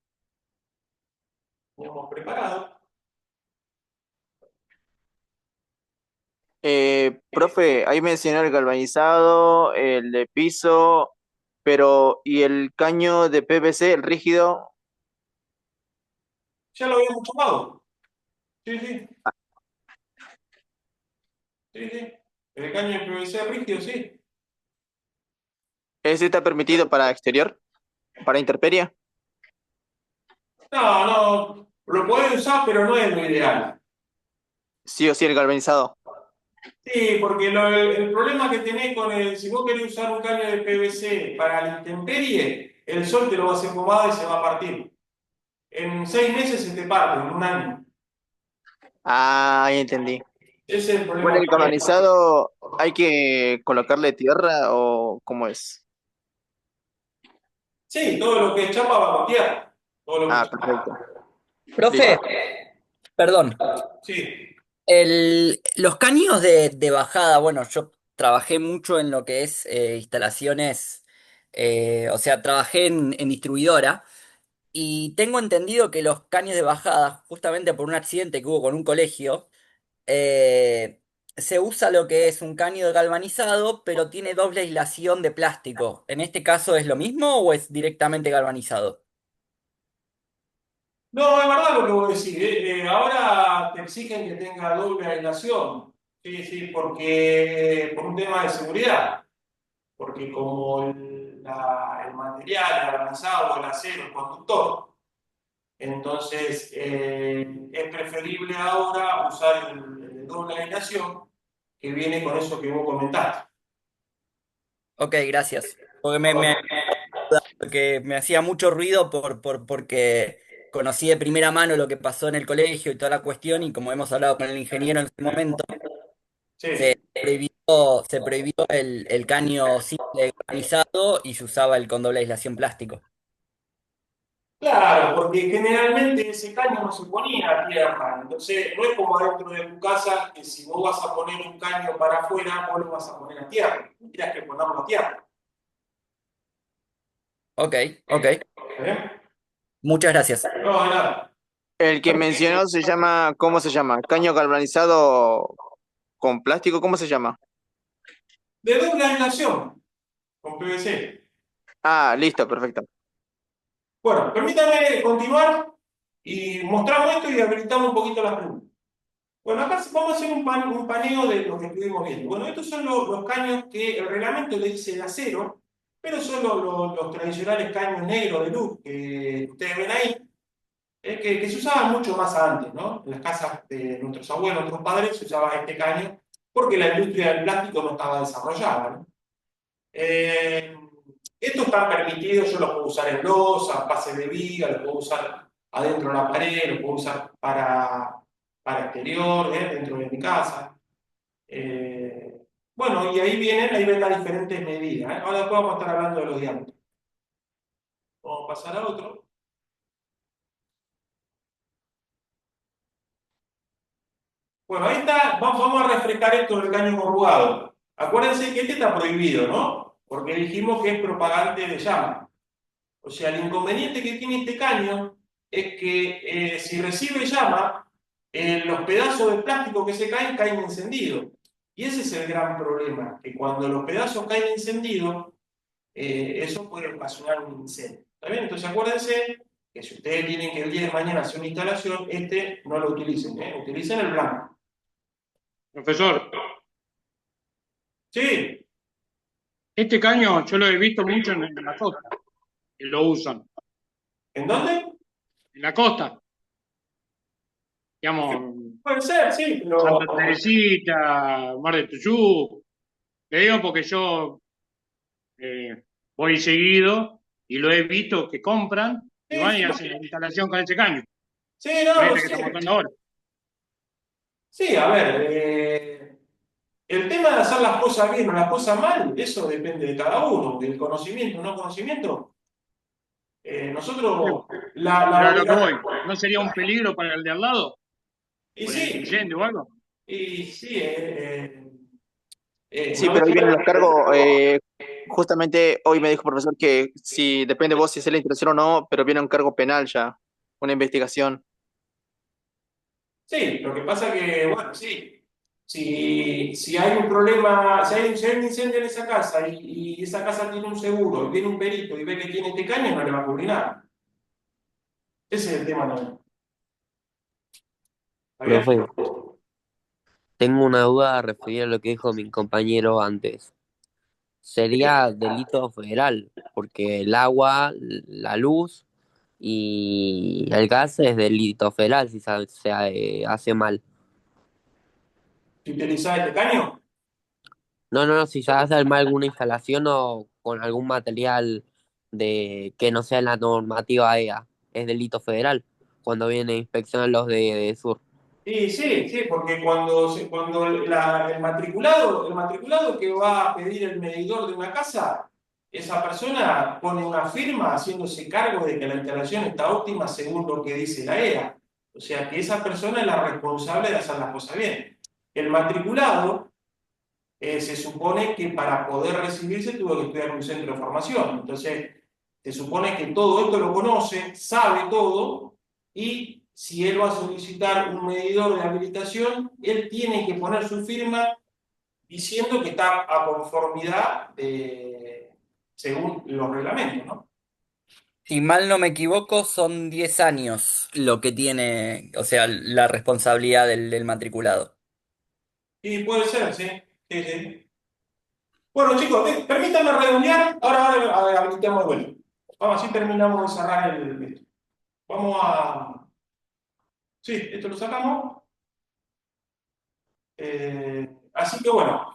hemos preparado. Profe, ahí mencionó el galvanizado, el de piso, pero ¿y el caño de PVC, el rígido? Ya lo habíamos chocado. Sí, sí, sí, sí. El caño de PVC rígido, sí. ¿Ese está permitido para exterior, para intemperie? No, no, lo podés usar, pero no es lo ideal. Sí o sí el galvanizado. Sí, porque el problema que tenés con si vos querés usar un caño de PVC para la intemperie, el sol te lo va a hacer pomada y se va a partir. En 6 meses se te parte, en un año. Ah, ahí entendí. Ese es el Bueno, problema el que tiene. galvanizado, ¿hay que colocarle tierra o cómo es? Sí, todo lo que es chapa va con tierra. Todo lo que es Ah, chapa. perfecto. Listo. Profe, perdón. Sí. Los caños de bajada, bueno, yo trabajé mucho en lo que es instalaciones, o sea, trabajé en distribuidora y tengo entendido que los caños de bajada, justamente por un accidente que hubo con un colegio, eh, se usa lo que es un caño galvanizado, pero tiene doble aislación de plástico. ¿En este caso es lo mismo o es directamente galvanizado? No, es verdad lo que vos decís. Ahora te exigen que tenga doble aislación. Sí, sí, porque por un tema de seguridad. Porque como el material, el avanzado, el acero, el conductor, entonces es preferible ahora usar el de doble aislación que viene con eso que vos comentaste. Ok, gracias. Porque Ok. porque me hacía mucho ruido porque conocí de primera mano lo que pasó en el colegio y toda la cuestión, y como hemos hablado con el ingeniero en ese momento, se Sí. prohibió, se prohibió el caño simple galvanizado y se usaba el con doble aislación plástico. Claro, porque generalmente ese caño no se ponía a tierra, entonces no es como adentro de tu casa que si vos vas a poner un caño para afuera, vos lo vas a poner a tierra, tendrías que ponerlo a tierra. Ok, ok. ¿Eh? Muchas gracias. No, de nada. El que mencionó se llama, ¿cómo se llama? Caño galvanizado con plástico, ¿cómo se llama? De doble aislación, con PVC. Ah, listo, perfecto. Bueno, permítame continuar y mostramos esto y habilitamos un poquito las preguntas. Bueno, acá vamos a hacer un paneo de lo que estuvimos viendo. Bueno, estos son los caños que el reglamento le dice de acero, pero son los tradicionales caños negros de luz que ustedes ven ahí, que se usaban mucho más antes, ¿no? En las casas de nuestros abuelos, nuestros padres, se usaba este caño porque la industria del plástico no estaba desarrollada, ¿no? Eh, Estos están permitidos, yo los puedo usar en losa, pases de viga, los puedo usar adentro de la pared, los puedo usar para exterior, dentro de mi casa. Bueno, y ahí ven las diferentes medidas. Ahora después vamos a estar hablando de los diámetros. Vamos a pasar a otro. Bueno, ahí está, vamos a refrescar esto del caño corrugado. Acuérdense que este está prohibido, ¿no? Porque dijimos que es propagante de llama. O sea, el inconveniente que tiene este caño es que si recibe llama, los pedazos de plástico que se caen encendidos. Y ese es el gran problema, que cuando los pedazos caen encendidos, eso puede ocasionar un incendio. ¿Está bien? Entonces acuérdense que si ustedes tienen que el día de mañana hacer una instalación, este no lo utilicen, utilicen el blanco. Profesor, Sí, este caño yo lo he visto mucho en la costa. que lo usan. ¿En dónde? En la costa, digamos, Puede ser, sí, pero Santa Teresita, Mar de Tuyú. Le digo porque yo voy seguido y lo he visto que compran y sí, van y sí, hacen la instalación con ese caño, sí, con no, este que sí. estamos contando ahora. Sí, a ver, el tema de hacer las cosas bien o las cosas mal, eso depende de cada uno, del conocimiento o no conocimiento. Nosotros, la Pero a lo que obligación. voy, ¿no sería un peligro para el de al lado? Y ¿Por el sí, incendio o algo? y sí, Sí, una pero vez ahí vienen los que- cargos. Justamente hoy me dijo el profesor que si depende de vos si es la instalación o no, pero viene un cargo penal ya, una investigación. Sí, lo que pasa que, bueno, sí, si hay un problema, si hay un incendio en esa casa y esa casa tiene un seguro y viene un perito y ve que tiene este caño, no le va a cubrir nada. Ese es el tema también. ¿Está bien? Profe, tengo una duda referida a lo que dijo mi compañero antes. Sería delito federal, porque el agua, la luz y el gas es delito federal si se hace mal. Si utilizás este caño, No, no, no, si se hace mal alguna instalación o con algún material de que no sea en la normativa EA, es delito federal cuando viene a inspeccionar los de Sur. y sí, sí, porque cuando el matriculado que va a pedir el medidor de una casa, esa persona pone una firma haciéndose cargo de que la instalación está óptima según lo que dice la EA. O sea que esa persona es la responsable de hacer las cosas bien. El matriculado se supone que para poder recibirse tuvo que estudiar en un centro de formación. Entonces, se supone que todo esto lo conoce, sabe todo, y si él va a solicitar un medidor de habilitación, él tiene que poner su firma diciendo que está a conformidad según los reglamentos, ¿no? Si mal no me equivoco, son 10 años lo que tiene, o sea, la responsabilidad del matriculado. Y puede ser, sí. Sí, sí. Bueno, chicos, permítanme redondear, ahora habilitamos de vuelta. Vamos, así terminamos de cerrar esto. Vamos a... Sí, esto lo sacamos. Así que bueno,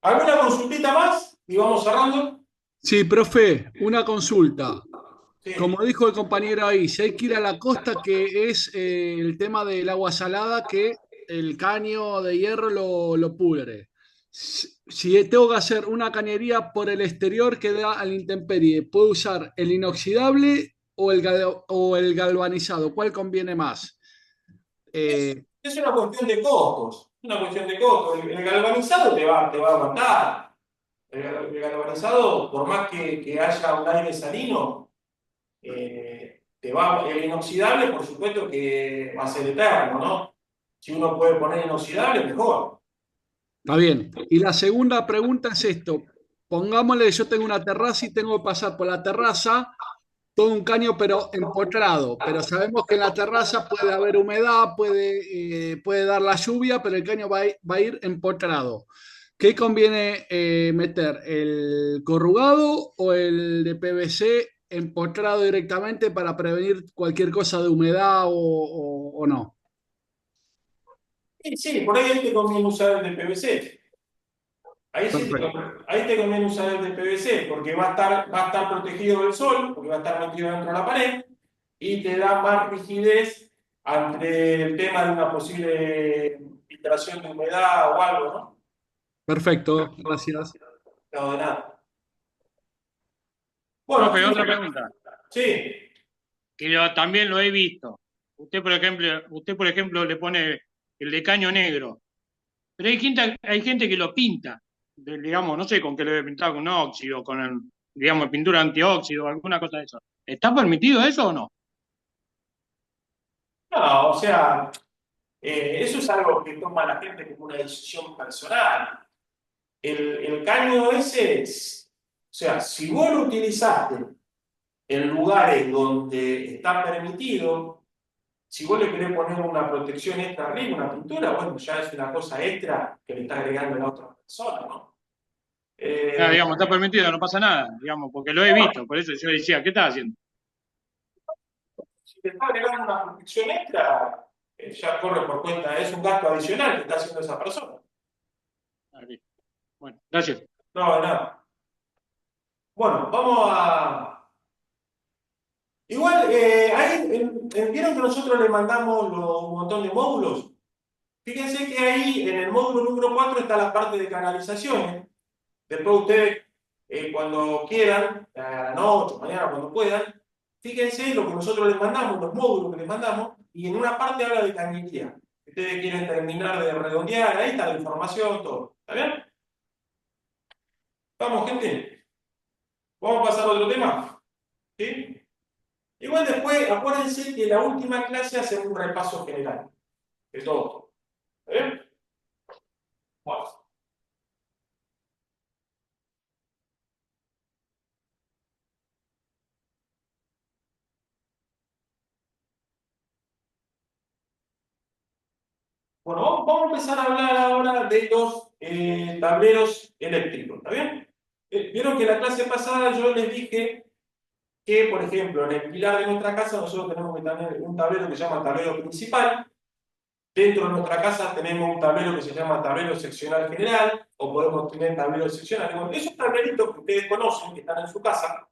¿alguna consultita más? Y vamos cerrando. Sí, profe, una consulta. Sí. Como dijo el compañero ahí, si hay que ir a la costa, que es el tema del agua salada, que el caño de hierro lo pudre. Si tengo que hacer una cañería por el exterior que da a la intemperie, ¿puedo usar el inoxidable o el galvanizado? ¿Cuál conviene más? Es una cuestión de costos. Es una cuestión de costos. El galvanizado te va a aguantar. El galvanizado, por más que haya un aire salino, el inoxidable, por supuesto que va a ser eterno, ¿no? Si uno puede poner inoxidable, mejor. Está bien. Y la segunda pregunta es esto. Pongámosle, yo tengo una terraza y tengo que pasar por la terraza todo un caño, pero empotrado. Pero sabemos que en la terraza puede haber humedad, puede dar la lluvia, pero el caño va a ir empotrado. ¿Qué conviene meter? ¿El corrugado o el de PVC empotrado directamente para prevenir cualquier cosa de humedad o no? Sí, sí, por ahí te conviene usar el de PVC. Ahí sí Perfecto. ahí te conviene usar el de PVC, porque va a estar protegido del sol, porque va a estar metido dentro de la pared, y te da más rigidez ante el tema de una posible filtración de humedad o algo, ¿no? Perfecto, gracias. No, de nada. Bueno, Profe, otra pregunta, sí, que también lo he visto. Usted, por ejemplo, le pone el de caño negro, pero hay gente que lo pinta, digamos, no sé con qué lo debe pintar, con óxido, digamos, pintura antióxido, alguna cosa de eso. ¿Está permitido eso o no? no, o sea, eso es algo que toma la gente como una decisión personal. El caño ese o sea, si vos lo utilizaste en lugares donde está permitido, si vos le querés poner una protección extra arriba, una pintura, bueno, ya es una cosa extra que le está agregando a la otra persona, ¿no? Digamos, está permitido, no pasa nada, digamos, porque lo he visto, por eso yo decía, ¿qué estás haciendo? Si te está agregando una protección extra, ya corre por cuenta, es un gasto adicional que está haciendo esa persona. Bueno, gracias. No, de nada. Bueno, vamos a... Igual, ahí, ¿vieron que nosotros le mandamos un montón de módulos? Fíjense que ahí, en el módulo número 4, está la parte de canalizaciones. Después ustedes, cuando quieran, a la noche, mañana, cuando puedan, fíjense lo que nosotros les mandamos, los módulos que les mandamos, y en una parte habla de cañería. Si ustedes quieren terminar de redondear, ahí está la información, todo. ¿Está bien? Vamos, gente. Vamos a pasar a otro tema. ¿Sí? Igual después, acuérdense que la última clase hace un repaso general de todo. ¿Está bien? Bueno. Bueno, vamos a empezar a hablar ahora de los tableros eléctricos, ¿está bien? Vieron que la clase pasada yo les dije que, por ejemplo, en el pilar de nuestra casa nosotros tenemos que tener un tablero que se llama tablero principal. Dentro de nuestra casa tenemos un tablero que se llama tablero seccional general, o podemos tener tableros seccionales. Bueno, esos tableritos que ustedes conocen, que están en su casa,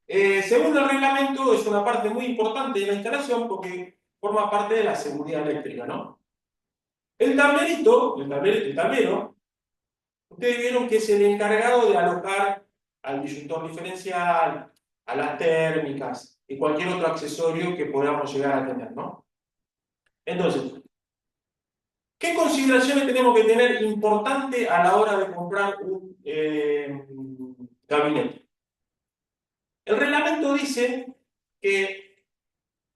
según el reglamento, es una parte muy importante de la instalación porque forma parte de la seguridad eléctrica, ¿no? El tablerito, el tablero, ustedes vieron que es el encargado de alojar al disyuntor diferencial, a las térmicas y cualquier otro accesorio que podamos llegar a tener, ¿no? Entonces, ¿qué consideraciones tenemos que tener importante a la hora de comprar un gabinete? El reglamento dice que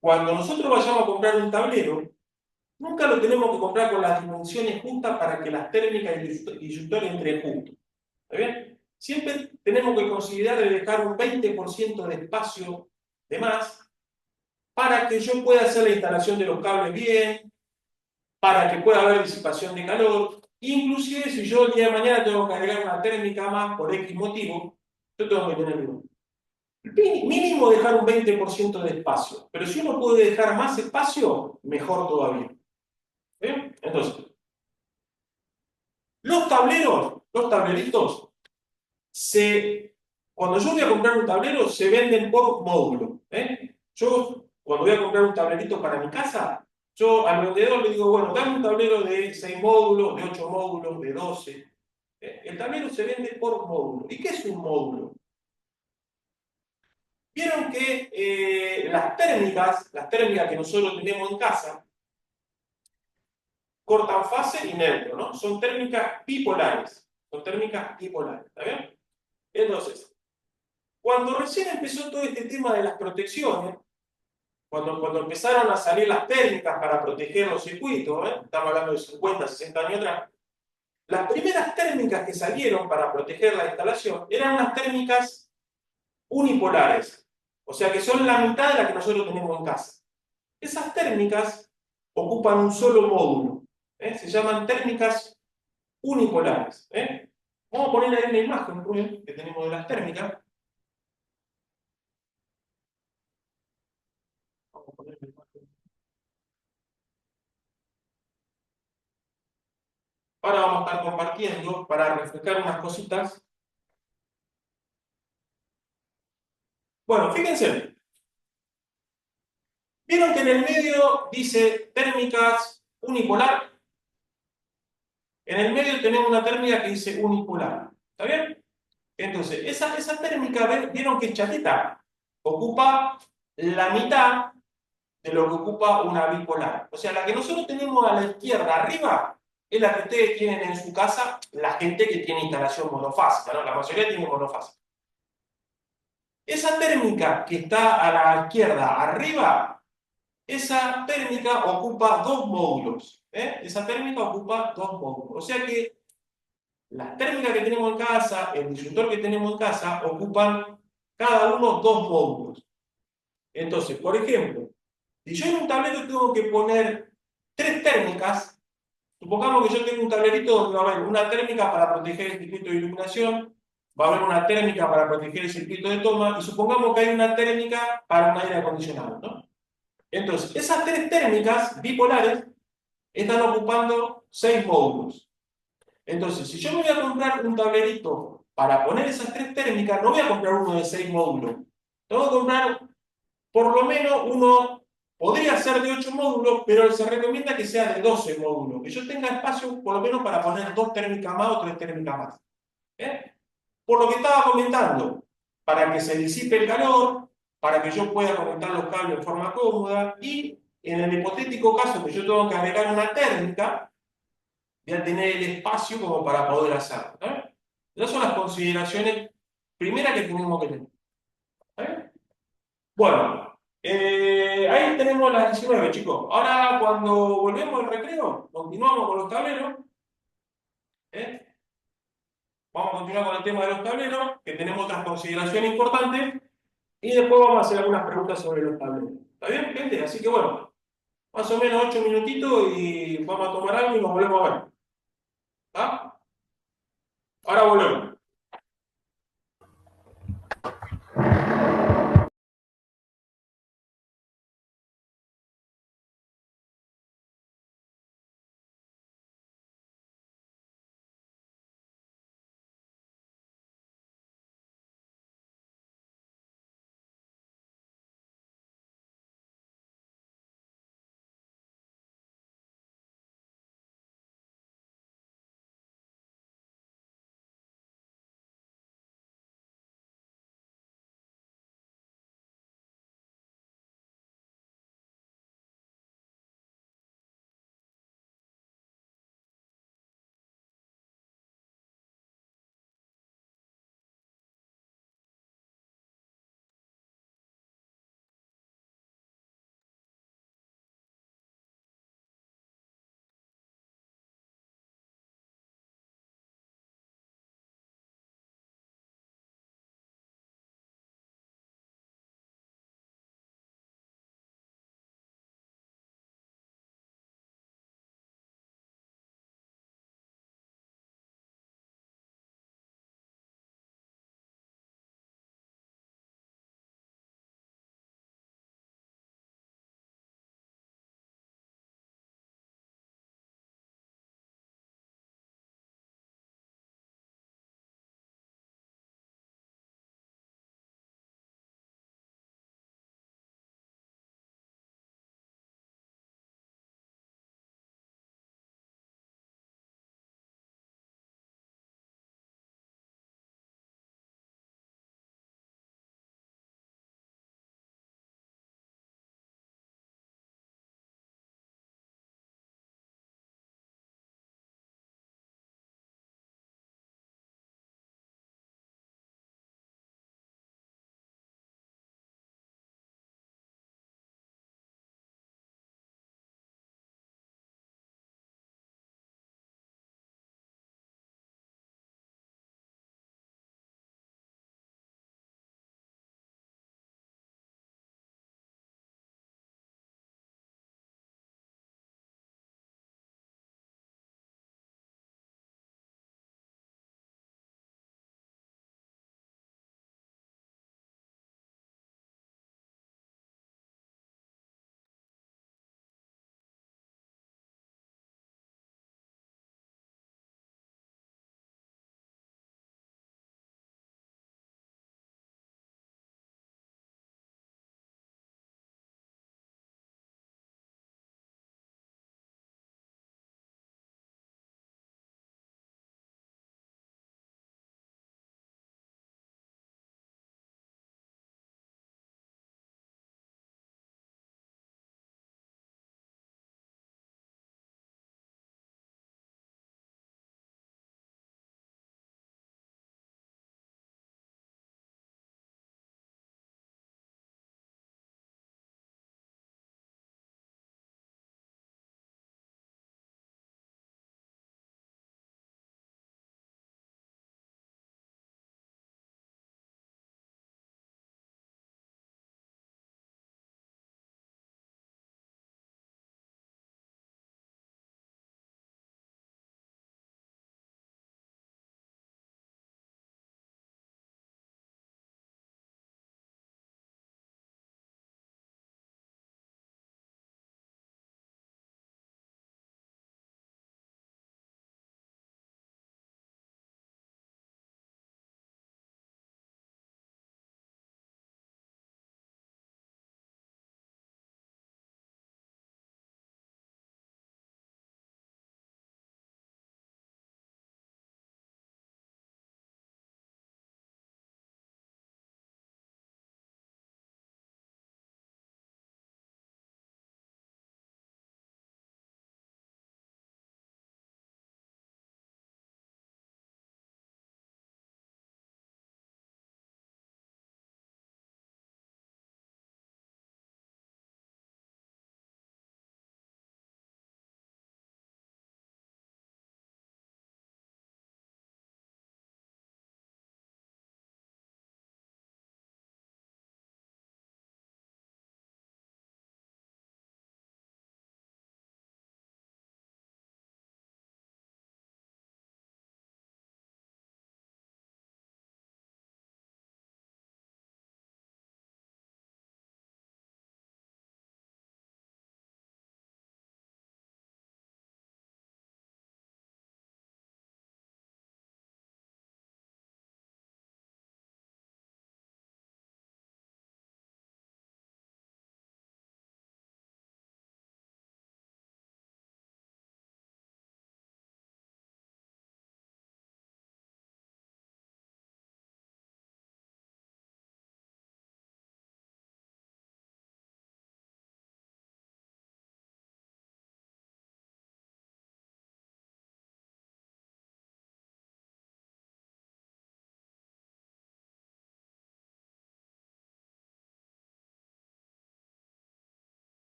cuando nosotros vayamos a comprar un tablero, nunca lo tenemos que comprar con las dimensiones justas para que las térmicas y el disyuntor entren juntos. ¿Está bien? Siempre tenemos que considerar de dejar un 20% de espacio de más para que yo pueda hacer la instalación de los cables bien, para que pueda haber disipación de calor. Inclusive si yo el día de mañana tengo que agregar una térmica más por X motivo, yo tengo que tener mínimo dejar un 20% de espacio. Pero si uno puede dejar más espacio, mejor todavía. ¿Bien? Entonces, los tableritos, cuando yo voy a comprar un tablero, se venden por módulo. Yo, cuando voy a comprar un tablerito para mi casa, yo al vendedor le digo, bueno, dame un tablero de 6 módulos, de 8 módulos, de 12. El tablero se vende por módulo. ¿Y qué es un módulo? Vieron que las térmicas que nosotros tenemos en casa, cortan fase y neutro, ¿no? Son térmicas bipolares. ¿Está bien? Entonces, cuando recién empezó todo este tema de las protecciones, cuando empezaron a salir las térmicas para proteger los circuitos, estamos hablando de 50, 60 años atrás, las primeras térmicas que salieron para proteger la instalación eran unas térmicas unipolares, o sea que son la mitad de la que nosotros tenemos en casa. Esas térmicas ocupan un solo módulo, se llaman térmicas unipolares. Vamos a poner ahí una imagen que tenemos de las térmicas. Vamos a poner una imagen. Ahora vamos a estar compartiendo para refrescar unas cositas. Bueno, fíjense. ¿Vieron que en el medio dice térmicas unipolar? En el medio tenemos una térmica que dice unipolar. ¿Está bien? Entonces, esa térmica, ¿vieron que es chatita? Ocupa la mitad de lo que ocupa una bipolar. O sea, la que nosotros tenemos a la izquierda arriba es la que ustedes tienen en su casa, la gente que tiene instalación monofásica, ¿no? La mayoría tiene monofásica. Esa térmica que está a la izquierda arriba, esa térmica ocupa 2 módulos. Esa térmica ocupa 2 módulos. O sea que las térmicas que tenemos en casa, el disyuntor que tenemos en casa, ocupan cada uno 2 módulos. Entonces, por ejemplo, si yo en un tablero tengo que poner 3 térmicas, Supongamos que yo tengo un tablerito donde va a haber una térmica para proteger el circuito de iluminación, va a haber una térmica para proteger el circuito de toma, y supongamos que hay una térmica para un aire acondicionado, ¿no? Entonces, esas tres térmicas bipolares están ocupando 6 módulos. Entonces, si yo me voy a comprar un tablerito para poner esas tres térmicas, no voy a comprar uno de 6 módulos. Tengo que comprar por lo menos uno, podría ser de 8 módulos, pero se recomienda que sea de 12 módulos, que yo tenga espacio por lo menos para poner 2 térmicas más o 3 térmicas más. ¿Eh? Por lo que estaba comentando, para que se disipe el calor, para que yo pueda conectar los cables de forma cómoda, y en el hipotético caso que yo tengo que agregar una térmica, voy a tener el espacio como para poder hacerlo. Esas son las consideraciones primeras que tenemos que tener. Bueno, ahí tenemos las 19, chicos. Ahora, cuando volvemos al recreo, continuamos con los tableros. ¿eh? Vamos a continuar con el tema de los tableros, que tenemos otras consideraciones importantes, y después vamos a hacer algunas preguntas sobre los tableros. ¿Está bien, gente? Así que bueno, más o menos 8 minutitos y vamos a tomar algo y nos volvemos a ver. ¿Está? Ahora volvemos.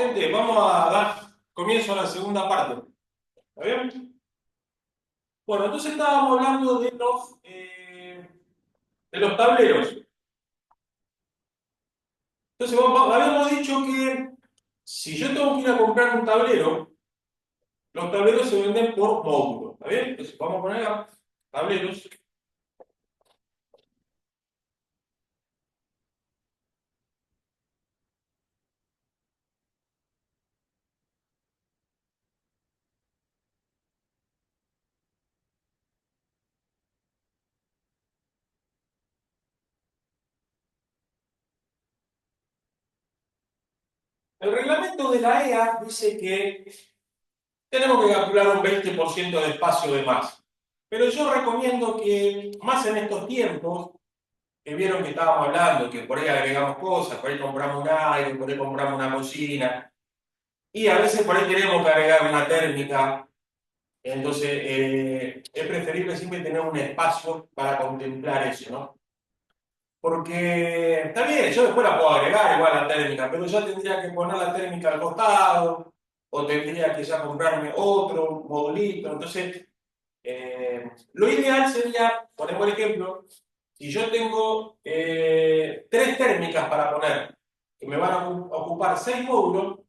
Gente, vamos a dar comienzo a la segunda parte. ¿Está bien? Bueno, entonces estábamos hablando de los tableros. Entonces habíamos dicho que si yo tengo que ir a comprar un tablero, los tableros se venden por módulo. ¿Está bien? Entonces vamos a poner acá, tableros. El reglamento de la EA dice que tenemos que calcular un 20% de espacio de más. Pero yo recomiendo que, más en estos tiempos, que vieron que estábamos hablando, que por ahí agregamos cosas, por ahí compramos un aire, por ahí compramos una cocina, y a veces por ahí tenemos que agregar una térmica, entonces es preferible siempre tener un espacio para contemplar eso, ¿no? Porque está bien, yo después la puedo agregar igual la térmica, pero ya tendría que poner la térmica al costado, o tendría que ya comprarme otro modulito. Entonces, lo ideal sería, ponemos el ejemplo, si yo tengo tres térmicas para poner, que me van a ocupar 6 módulos,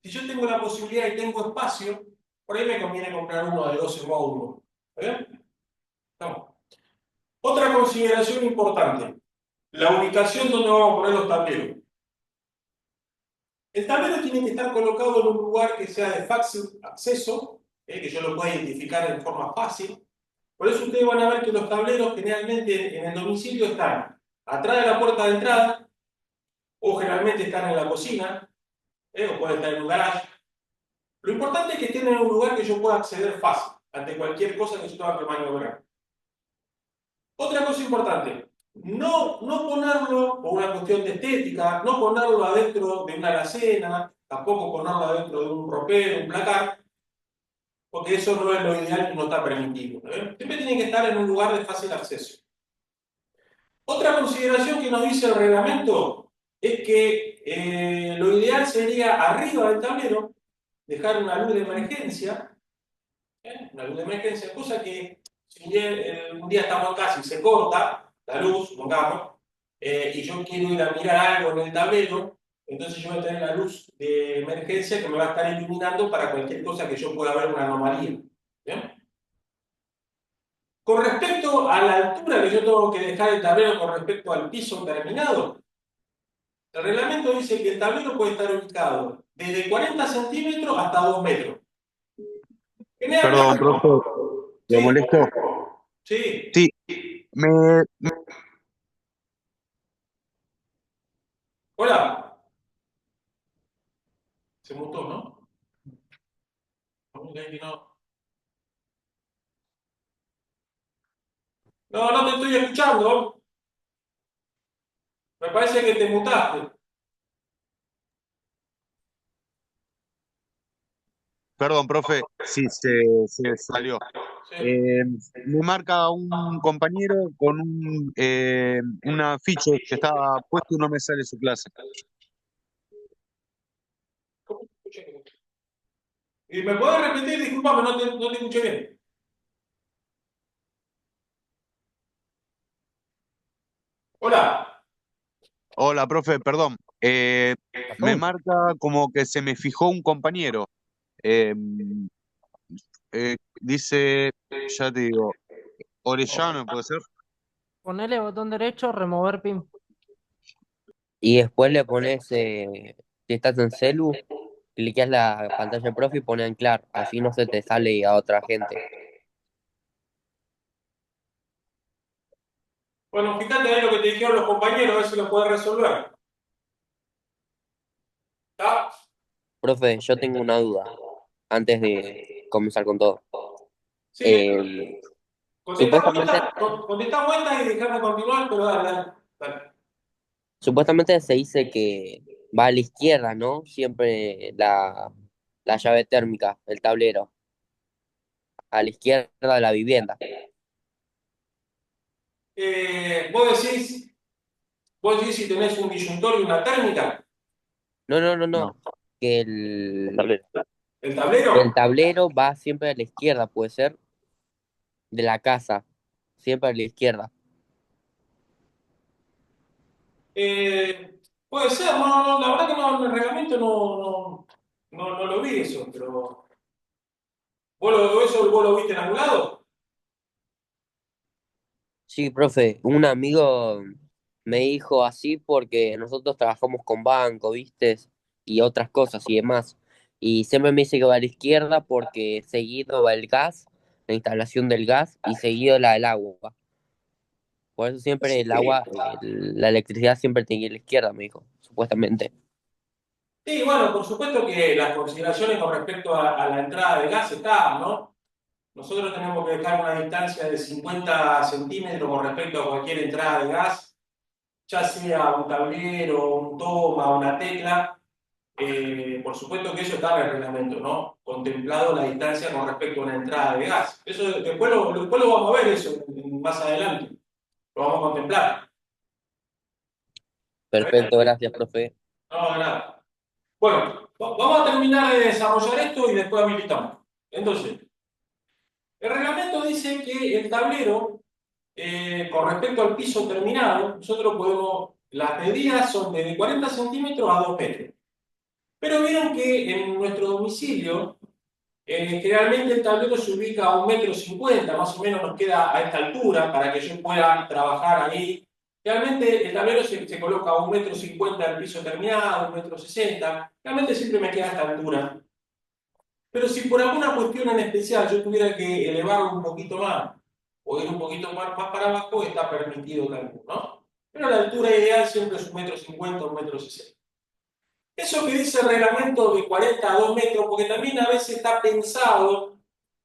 si yo tengo la posibilidad y tengo espacio, por ahí me conviene comprar uno de 12 módulos. ¿Está bien? Estamos. Otra consideración importante. La ubicación donde vamos a poner los tableros. El tablero tiene que estar colocado en un lugar que sea de fácil acceso, que yo lo pueda identificar en forma fácil. Por eso ustedes van a ver que los tableros generalmente en el domicilio están atrás de la puerta de entrada, o generalmente están en la cocina, o pueden estar en un garage. Lo importante es que estén en un lugar que yo pueda acceder fácil, ante cualquier cosa que yo tenga que maniobrar. Otra cosa importante, no ponerlo por una cuestión de estética, no ponerlo adentro de una alacena, tampoco ponerlo adentro de un ropero, un placar, porque eso no es lo ideal y no está permitido. Siempre tiene que estar en un lugar de fácil acceso. Otra consideración que nos dice el reglamento es que lo ideal sería arriba del tablero dejar una luz de emergencia, una luz de emergencia, cosa que si un día estamos en casa y se corta la luz, supongamos, y yo quiero ir a mirar algo en el tablero, entonces yo voy a tener la luz de emergencia que me va a estar iluminando para cualquier cosa que yo pueda ver una anomalía. ¿Bien? Con respecto a la altura que yo tengo que dejar el tablero con respecto al piso terminado, el reglamento dice que el tablero puede estar ubicado desde 40 centímetros hasta 2 metros. Perdón, Generalmente, profe, ¿lo sí, molesto? sí. Sí, me Hola, se mutó, ¿no? No, no te estoy escuchando. Me parece que te mutaste. Perdón, profe, sí, se salió. Sí. Me marca un compañero con un afiche que estaba puesto y no me sale su clase. ¿Y me puedes repetir? Discúlpame, no te escuché bien. Hola. Hola, profe, perdón. Me marca como que se me fijó un compañero. Eh, dice, ya te digo, Orellano, ¿puede ser? Ponele botón derecho, remover pin. Y después le pones, si estás en celu, cliqueas la pantalla de profe y pone anclar. Así no se te sale a otra gente. Bueno, fíjate ahí lo que te dijeron los compañeros, a ver si lo puedes resolver. ¿Está? Profe, yo tengo una duda antes de comenzar con todo. Sí. Supuestamente, Contestá vueltas y dejame continuar, pero dale. supuestamente se dice que va a la izquierda, ¿no? Siempre la llave térmica, el tablero, a la izquierda de la vivienda. Vos decís si tenés un disyuntor y una térmica. No, no, no, no. No. que El tablero. ¿El el tablero? tablero va siempre a la izquierda, puede ser, de la casa, siempre a la izquierda. Puede ser, no, la verdad que no, en el reglamento no lo vi eso, pero ¿vos lo viste en algún lado? Sí, profe, un amigo me dijo así porque nosotros trabajamos con banco, ¿viste? Y otras cosas y demás. Y siempre me dice que va a la izquierda porque seguido va el gas, la instalación del gas, y seguido la del agua. Por eso siempre el Sí. agua, la electricidad siempre tiene que ir a la izquierda, me dijo, supuestamente. Sí, bueno, por supuesto que las consideraciones con respecto a la entrada de gas están, ¿no? Nosotros tenemos que dejar una distancia de 50 centímetros con respecto a cualquier entrada de gas, ya sea un tablero, un toma, una tecla. Por supuesto que eso está en el reglamento, ¿no? Contemplado la distancia con respecto a una entrada de gas. Eso después lo vamos a ver eso más adelante. Lo vamos a contemplar. ¿Está Perfecto, bien? gracias, profe. No, de nada. Bueno, vamos a terminar de desarrollar esto y después habilitamos. Entonces, el reglamento dice que el tablero, con respecto al piso terminado, nosotros podemos, las medidas son de 40 centímetros a 2 metros. Pero vieron que en nuestro domicilio, generalmente el tablero se ubica a 1,50 m, más o menos nos queda a esta altura para que yo pueda trabajar ahí. Realmente el tablero se coloca a 1,50 m del piso terminado, 1,60 m. Realmente siempre me queda a esta altura. Pero si por alguna cuestión en especial yo tuviera que elevarlo un poquito más, o ir un poquito más para abajo, está permitido también, ¿no? Pero la altura ideal siempre es 1,50 m, 1,60 m. Eso que dice el reglamento de 40 a 2 metros, porque también a veces está pensado,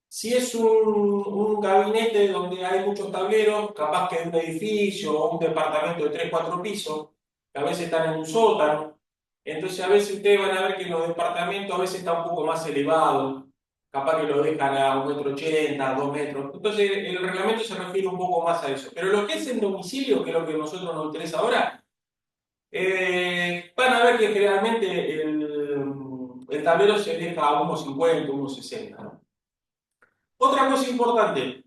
si es un gabinete donde hay muchos tableros, capaz que de un edificio o un departamento de 3 4 pisos, que a veces están en un sótano, entonces a veces ustedes van a ver que los departamentos a veces están un poco más elevados, capaz que lo dejan a 1,80 m, 2 metros, entonces el reglamento se refiere un poco más a eso. Pero lo que es en domicilio, que es lo que a nosotros nos interesa ahora, van a ver que generalmente el tablero se deja a 1,50, 1,60, ¿no? Otra cosa importante,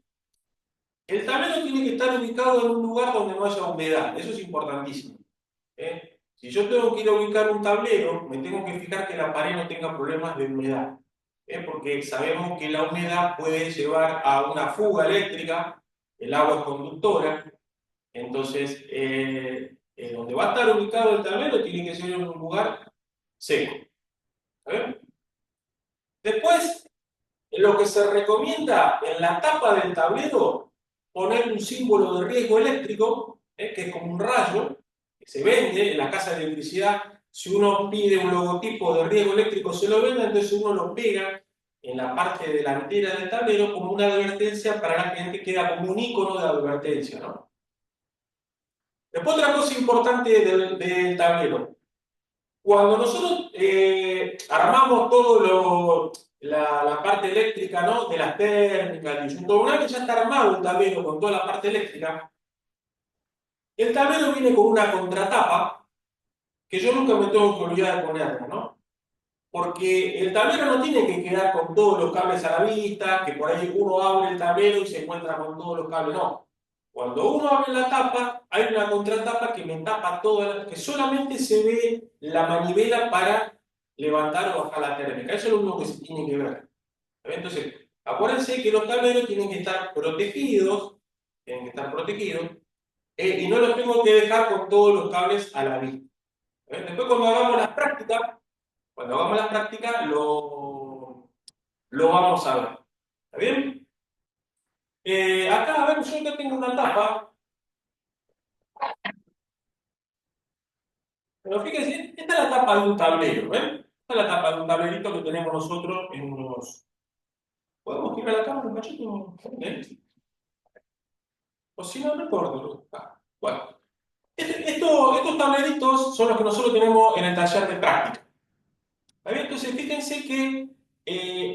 el tablero tiene que estar ubicado en un lugar donde no haya humedad, eso es importantísimo. Si yo tengo que ir a ubicar un tablero, me tengo que fijar que la pared no tenga problemas de humedad, porque sabemos que la humedad puede llevar a una fuga eléctrica, el agua es conductora, entonces donde va a estar ubicado el tablero tiene que ser en un lugar seco. ¿Eh? Después, lo que se recomienda en la tapa del tablero, poner un símbolo de riesgo eléctrico, que es como un rayo, que se vende en la casa de electricidad. Si uno pide un logotipo de riesgo eléctrico, se lo vende, entonces uno lo pega en la parte delantera del tablero como una advertencia para la gente, queda como un icono de advertencia, ¿no? Después, otra cosa importante del tablero. Cuando nosotros armamos todo la parte eléctrica, ¿no? De las térmicas, el disyuntor, una vez que ya está armado el tablero con toda la parte eléctrica, el tablero viene con una contratapa que yo nunca me tengo que olvidar de ponerla, ¿no? Porque el tablero no tiene que quedar con todos los cables a la vista, que por ahí uno abre el tablero y se encuentra con todos los cables, no. Cuando uno abre la tapa, hay una contratapa que me tapa toda, que solamente se ve la manivela para levantar o bajar la térmica. Eso es lo único que se tiene que ver. Entonces, acuérdense que los tableros tienen que estar protegidos, y no los tengo que dejar con todos los cables a la vista. Después cuando hagamos las prácticas lo vamos a ver. ¿Está bien? Acá, a ver, yo acá tengo una tapa. Pero fíjense, esta es la tapa de un tablero, ¿ven? Esta es la tapa de un tablerito que tenemos nosotros en unos... ¿Podemos girar la cámara un cachito? O si no, no importa. Bueno, estos tableritos son los que nosotros tenemos en el taller de práctica. ¿Está bien? Entonces, fíjense que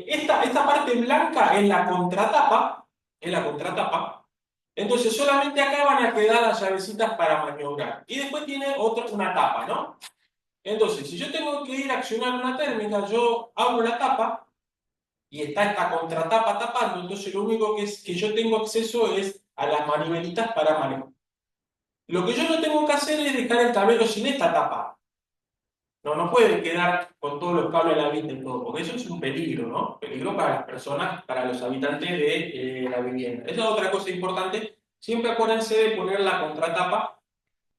esta parte blanca es la contratapa, entonces solamente acá van a quedar las llavecitas para maniobrar. Y después tiene una tapa, ¿no? Entonces, si yo tengo que ir a accionar una térmica, yo abro la tapa y está esta contratapa tapando, entonces lo único que yo tengo acceso es a las manivelitas para manejar. Lo que yo no tengo que hacer es dejar el tablero sin esta tapa. No puede quedar con todos los cables a la vista y todo, porque eso es un peligro, ¿no? Peligro para las personas, para los habitantes de la vivienda. Esa es otra cosa importante. Siempre acuérdense de poner la contratapa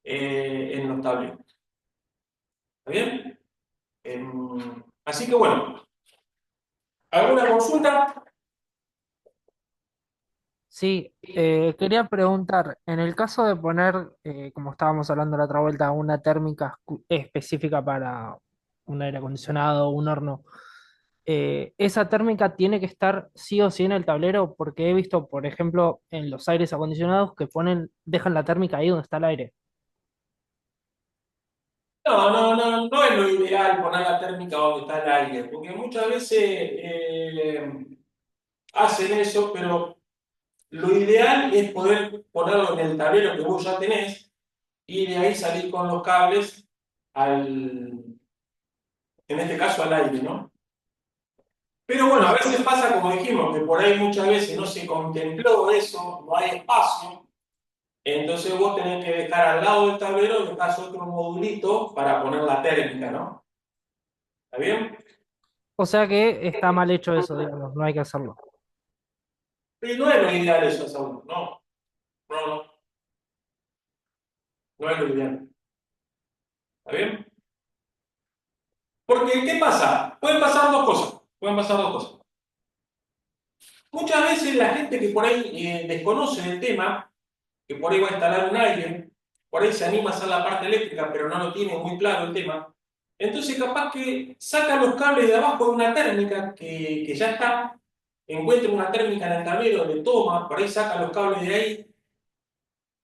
en los tableros. ¿Está bien? Así que bueno, ¿alguna consulta? Sí, quería preguntar, en el caso de poner, como estábamos hablando la otra vuelta, una térmica específica para un aire acondicionado o un horno, ¿esa térmica tiene que estar sí o sí en el tablero? Porque he visto, por ejemplo, en los aires acondicionados que dejan la térmica ahí donde está el aire. No es lo ideal poner la térmica donde está el aire, porque muchas veces hacen eso, pero lo ideal es poder ponerlo en el tablero que vos ya tenés y de ahí salir con los cables en este caso al aire, ¿no? Pero bueno, a veces pasa como dijimos, que por ahí muchas veces no se contempló eso, no hay espacio, entonces vos tenés que dejar al lado del tablero, dejás otro modulito para poner la térmica, ¿no? ¿Está bien? O sea que está mal hecho eso, digamos, no hay que hacerlo. Y no es lo ideal eso, Saúl, no, no es lo ideal. ¿Está bien? Porque, ¿qué pasa? Pueden pasar dos cosas. Pueden pasar dos cosas. Muchas veces la gente que por ahí desconoce el tema, que por ahí va a instalar un aire, por ahí se anima a hacer la parte eléctrica, pero no lo tiene muy claro el tema. Entonces, capaz que saca los cables de abajo de una térmica que ya está, encuentra una térmica en el tablero, le toma, por ahí saca los cables de ahí,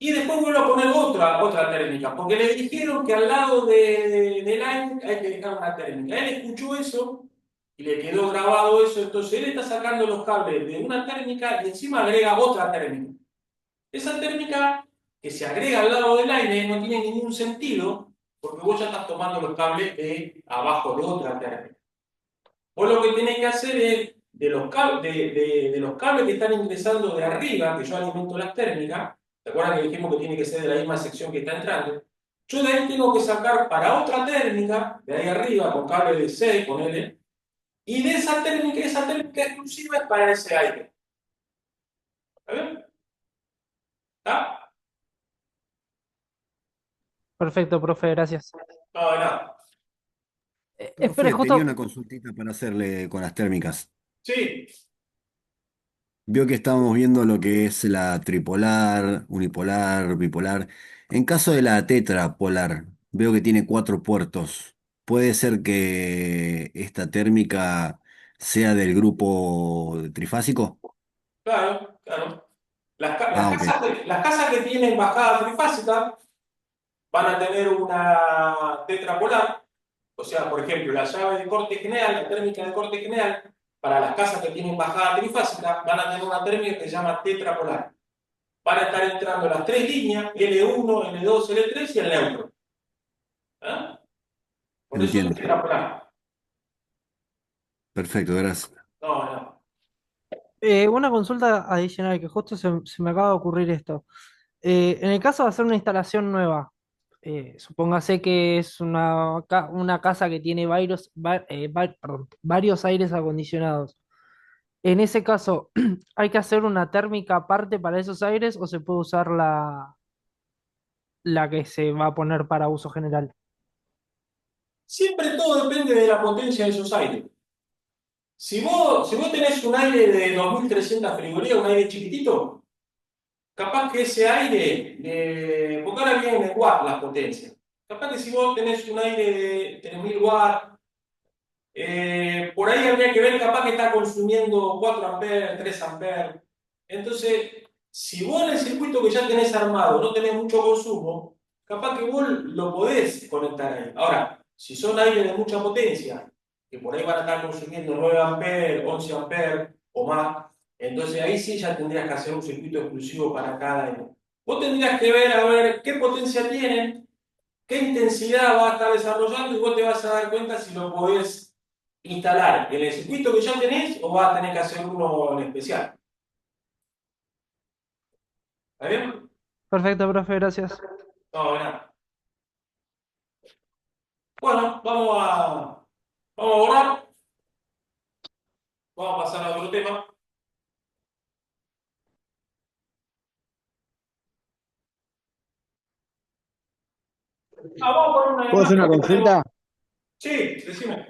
y después vuelve a poner otra térmica, porque le dijeron que al lado del aire hay que dejar una térmica. Él escuchó eso y le quedó grabado eso, entonces él está sacando los cables de una térmica y encima agrega otra térmica. Esa térmica que se agrega al lado del aire no tiene ningún sentido, porque vos ya estás tomando los cables de abajo de otra térmica. Vos lo que tenés que hacer es, de los cables que están ingresando de arriba, que yo alimento las térmicas, ¿te acuerdan que dijimos que tiene que ser de la misma sección que está entrando? Yo de ahí tengo que sacar para otra térmica, de ahí arriba, con cable de 6, ponele, y de esa térmica exclusiva es para ese aire. ¿Está bien? ¿Está? Perfecto, profe, gracias. No, de nada. Espere, Profe, tenía justo, una consultita para hacerle con las térmicas. Sí, Vio que estábamos viendo lo que es la tripolar, unipolar, bipolar. En caso de la tetrapolar, veo que tiene 4 puertos. ¿Puede ser que esta térmica sea del grupo trifásico? claro. Ah, ok. Las casas que tienen bajada trifásica van a tener una tetrapolar, o sea, por ejemplo, la llave de corte general, la térmica de corte general, para las casas que tienen bajada trifásica, van a tener una térmica que se llama tetrapolar. Van a estar entrando las tres líneas, L1, L2, L3 y el neutro. ¿Ah? Por eso es Entiendo. tetrapolar. Perfecto, gracias. No. una consulta adicional que justo se me acaba de ocurrir esto. En el caso de hacer una instalación nueva, supóngase que es una casa que tiene varios aires acondicionados. En ese caso, ¿hay que hacer una térmica aparte para esos aires o se puede usar la que se va a poner para uso general? Siempre todo depende de la potencia de esos aires. Si vos tenés un aire de 2300 frigorías, un aire chiquitito, capaz que ese aire, porque ahora vienen en watts las potencias. Capaz que si vos tenés un aire de 3000 watts, por ahí habría que ver, capaz que está consumiendo 4 amperes, 3 amperes. Entonces, si vos en el circuito que ya tenés armado no tenés mucho consumo, capaz que vos lo podés conectar ahí. Ahora, si son aires de mucha potencia, que por ahí van a estar consumiendo 9 amperes, 11 amperes o más, entonces ahí sí ya tendrías que hacer un circuito exclusivo para cada aire. Vos tendrías que ver a ver qué potencia tienen, qué intensidad va a estar desarrollando y vos te vas a dar cuenta si lo podés instalar en el circuito que ya tenés o vas a tener que hacer uno en especial. ¿Está bien? Perfecto, profe, gracias. No, de nada. Bueno, vamos a borrar, vamos a pasar a otro tema. Vamos a poner una ¿Puedo hacer imagen una que tenemos. consulta? Sí, decime.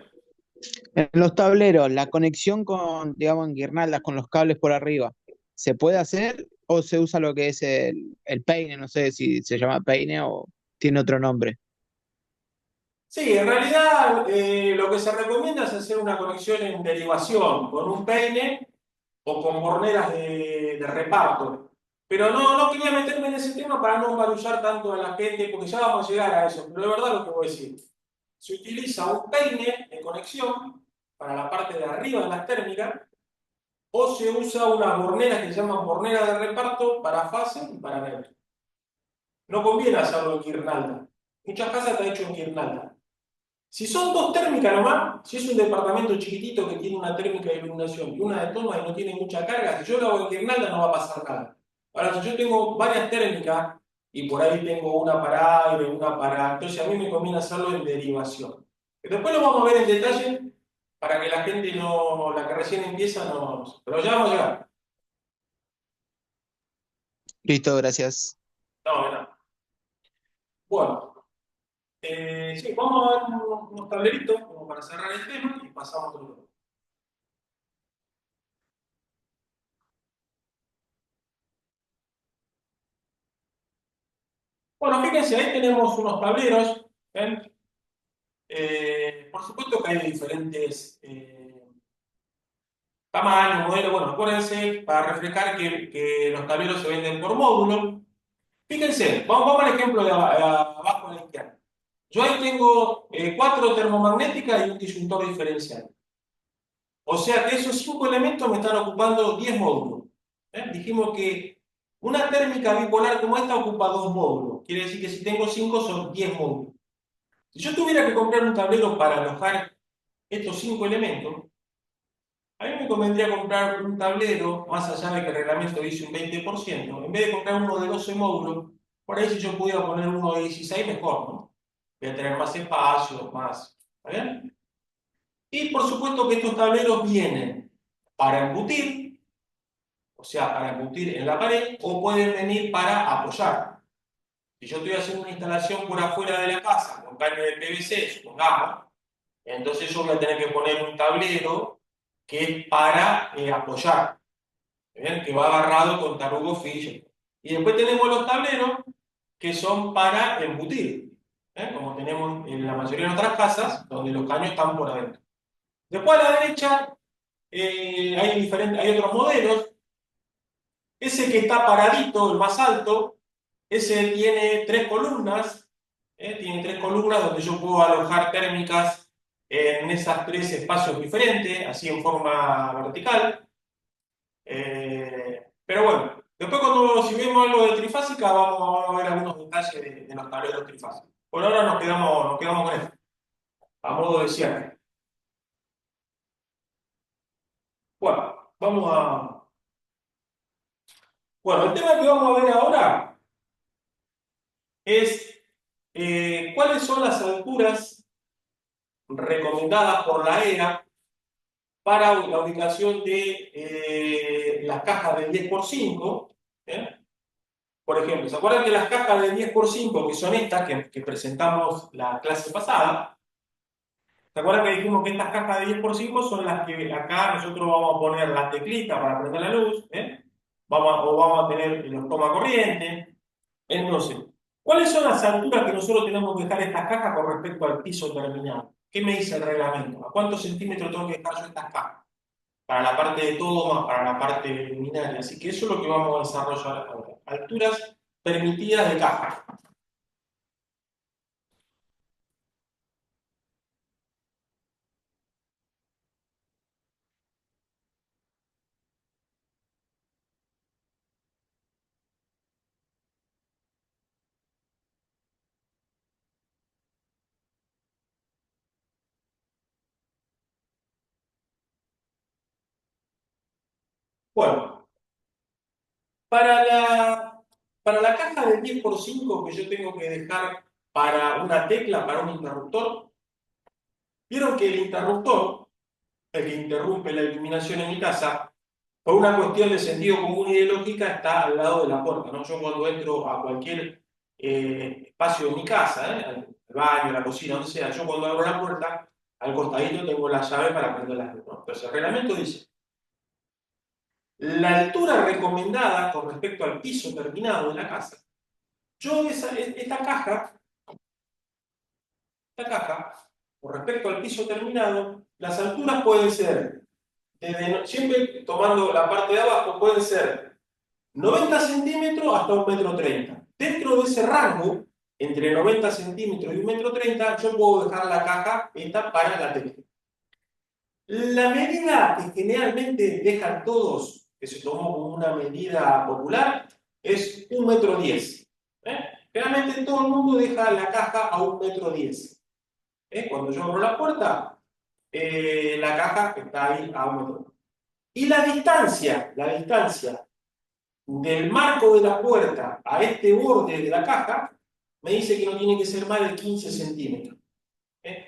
En los tableros, la conexión con, digamos, en guirnaldas con los cables por arriba, ¿se puede hacer o se usa lo que es el peine? No sé si se llama peine o tiene otro nombre. Sí, en realidad lo que se recomienda es hacer una conexión en derivación con un peine o con borneras de reparto. Pero no quería meterme en ese tema para no embarullar tanto a la gente, porque ya vamos a llegar a eso. Pero de verdad lo que voy a decir. Se utiliza un peine de conexión para la parte de arriba de las térmicas, o se usa unas borneras que se llaman borneras de reparto para fase y para neutro. No conviene hacerlo en guirnalda. Muchas casas están hechas en guirnalda. Si son dos térmicas nomás, si es un departamento chiquitito que tiene una térmica de iluminación y una de toma y no tiene mucha carga, si yo lo hago en guirnalda no va a pasar nada. Ahora, si yo tengo varias térmicas y por ahí tengo una para aire, una para... Entonces a mí me conviene hacerlo en derivación. Pero después lo vamos a ver en detalle para que la gente no, la que recién empieza no... Pero ya vamos a llegar. Listo, gracias. No, no. Bueno, sí, vamos a ver unos tableritos como para cerrar el tema y pasamos a otro tema. Bueno, fíjense, ahí tenemos unos tableros. ¿Ven? Por supuesto que hay diferentes tamaños, modelos. Bueno, acuérdense, para reflejar que los tableros se venden por módulo. Fíjense, vamos al ejemplo de abajo a la izquierda. Yo ahí tengo 4 termomagnéticas y un disyuntor diferencial. O sea que esos 5 elementos me están ocupando 10 módulos. Dijimos que una térmica bipolar como esta ocupa 2 módulos. Quiere decir que si tengo 5 son 10 módulos. Si yo tuviera que comprar un tablero para alojar estos 5 elementos, a mí me convendría comprar un tablero, más allá de que el reglamento dice un 20%, en vez de comprar uno de 12 módulos, por ahí si yo pudiera poner uno de 16, mejor, ¿no? Voy a tener más espacio, más. ¿Está bien? Y por supuesto que estos tableros vienen para embutir, o sea, para embutir en la pared, o pueden venir para apoyar. Si yo estoy haciendo una instalación por afuera de la casa, con caño de PVC, supongamos, entonces yo voy a tener que poner un tablero que es para apoyar, ¿bien? Que va agarrado con tarugo fijo. Y después tenemos los tableros que son para embutir, como tenemos en la mayoría de nuestras casas, donde los caños están por adentro. Después a la derecha hay otros modelos. Ese que está paradito, el más alto, ese tiene 3 columnas, tiene 3 columnas donde yo puedo alojar térmicas en esas 3 espacios diferentes, así en forma vertical. Pero bueno, después si vemos algo de trifásica, vamos a ver algunos detalles de los tableros trifásicos. Por ahora nos quedamos con esto, a modo de cierre. Bueno, Bueno, el tema que vamos a ver ahora es cuáles son las alturas recomendadas por la ERA para la ubicación de las cajas de 10x5. ¿Eh? Por ejemplo, ¿se acuerdan que las cajas de 10x5, que son estas que presentamos la clase pasada? ¿Se acuerdan que dijimos que estas cajas de 10x5 son las que acá nosotros vamos a poner la teclita para prender la luz? Vamos a tener los toma corriente. Entonces, ¿cuáles son las alturas que nosotros tenemos que dejar estas cajas con respecto al piso terminado? ¿Qué me dice el reglamento? ¿A cuántos centímetros tengo que dejar yo estas cajas? Para la parte de todo más para la parte luminaria. Así que eso es lo que vamos a desarrollar ahora. Alturas permitidas de caja. Bueno, para la caja de 10x5 que yo tengo que dejar para una tecla, para un interruptor, vieron que el interruptor, el que interrumpe la iluminación en mi casa, por una cuestión de sentido común y de lógica, está al lado de la puerta, ¿no? Yo cuando entro a cualquier espacio de mi casa, al baño, a la cocina, donde sea, yo cuando abro la puerta, al costadito tengo la llave para prender las luces, ¿no? Entonces el reglamento dice, la altura recomendada con respecto al piso terminado de la casa, yo esta caja, con respecto al piso terminado, las alturas pueden ser, siempre tomando la parte de abajo, pueden ser 90 centímetros hasta 1,30 m. Dentro de ese rango, entre 90 centímetros y 1,30 m, yo puedo dejar la caja esta para la tele. La medida que generalmente dejan todos, que se tomó como una medida popular, es 1,10 m. Generalmente todo el mundo deja la caja a 1,10 m. Cuando yo abro la puerta, la caja está ahí a 1 m. Y la distancia del marco de la puerta a este borde de la caja, me dice que no tiene que ser más de 15 centímetros.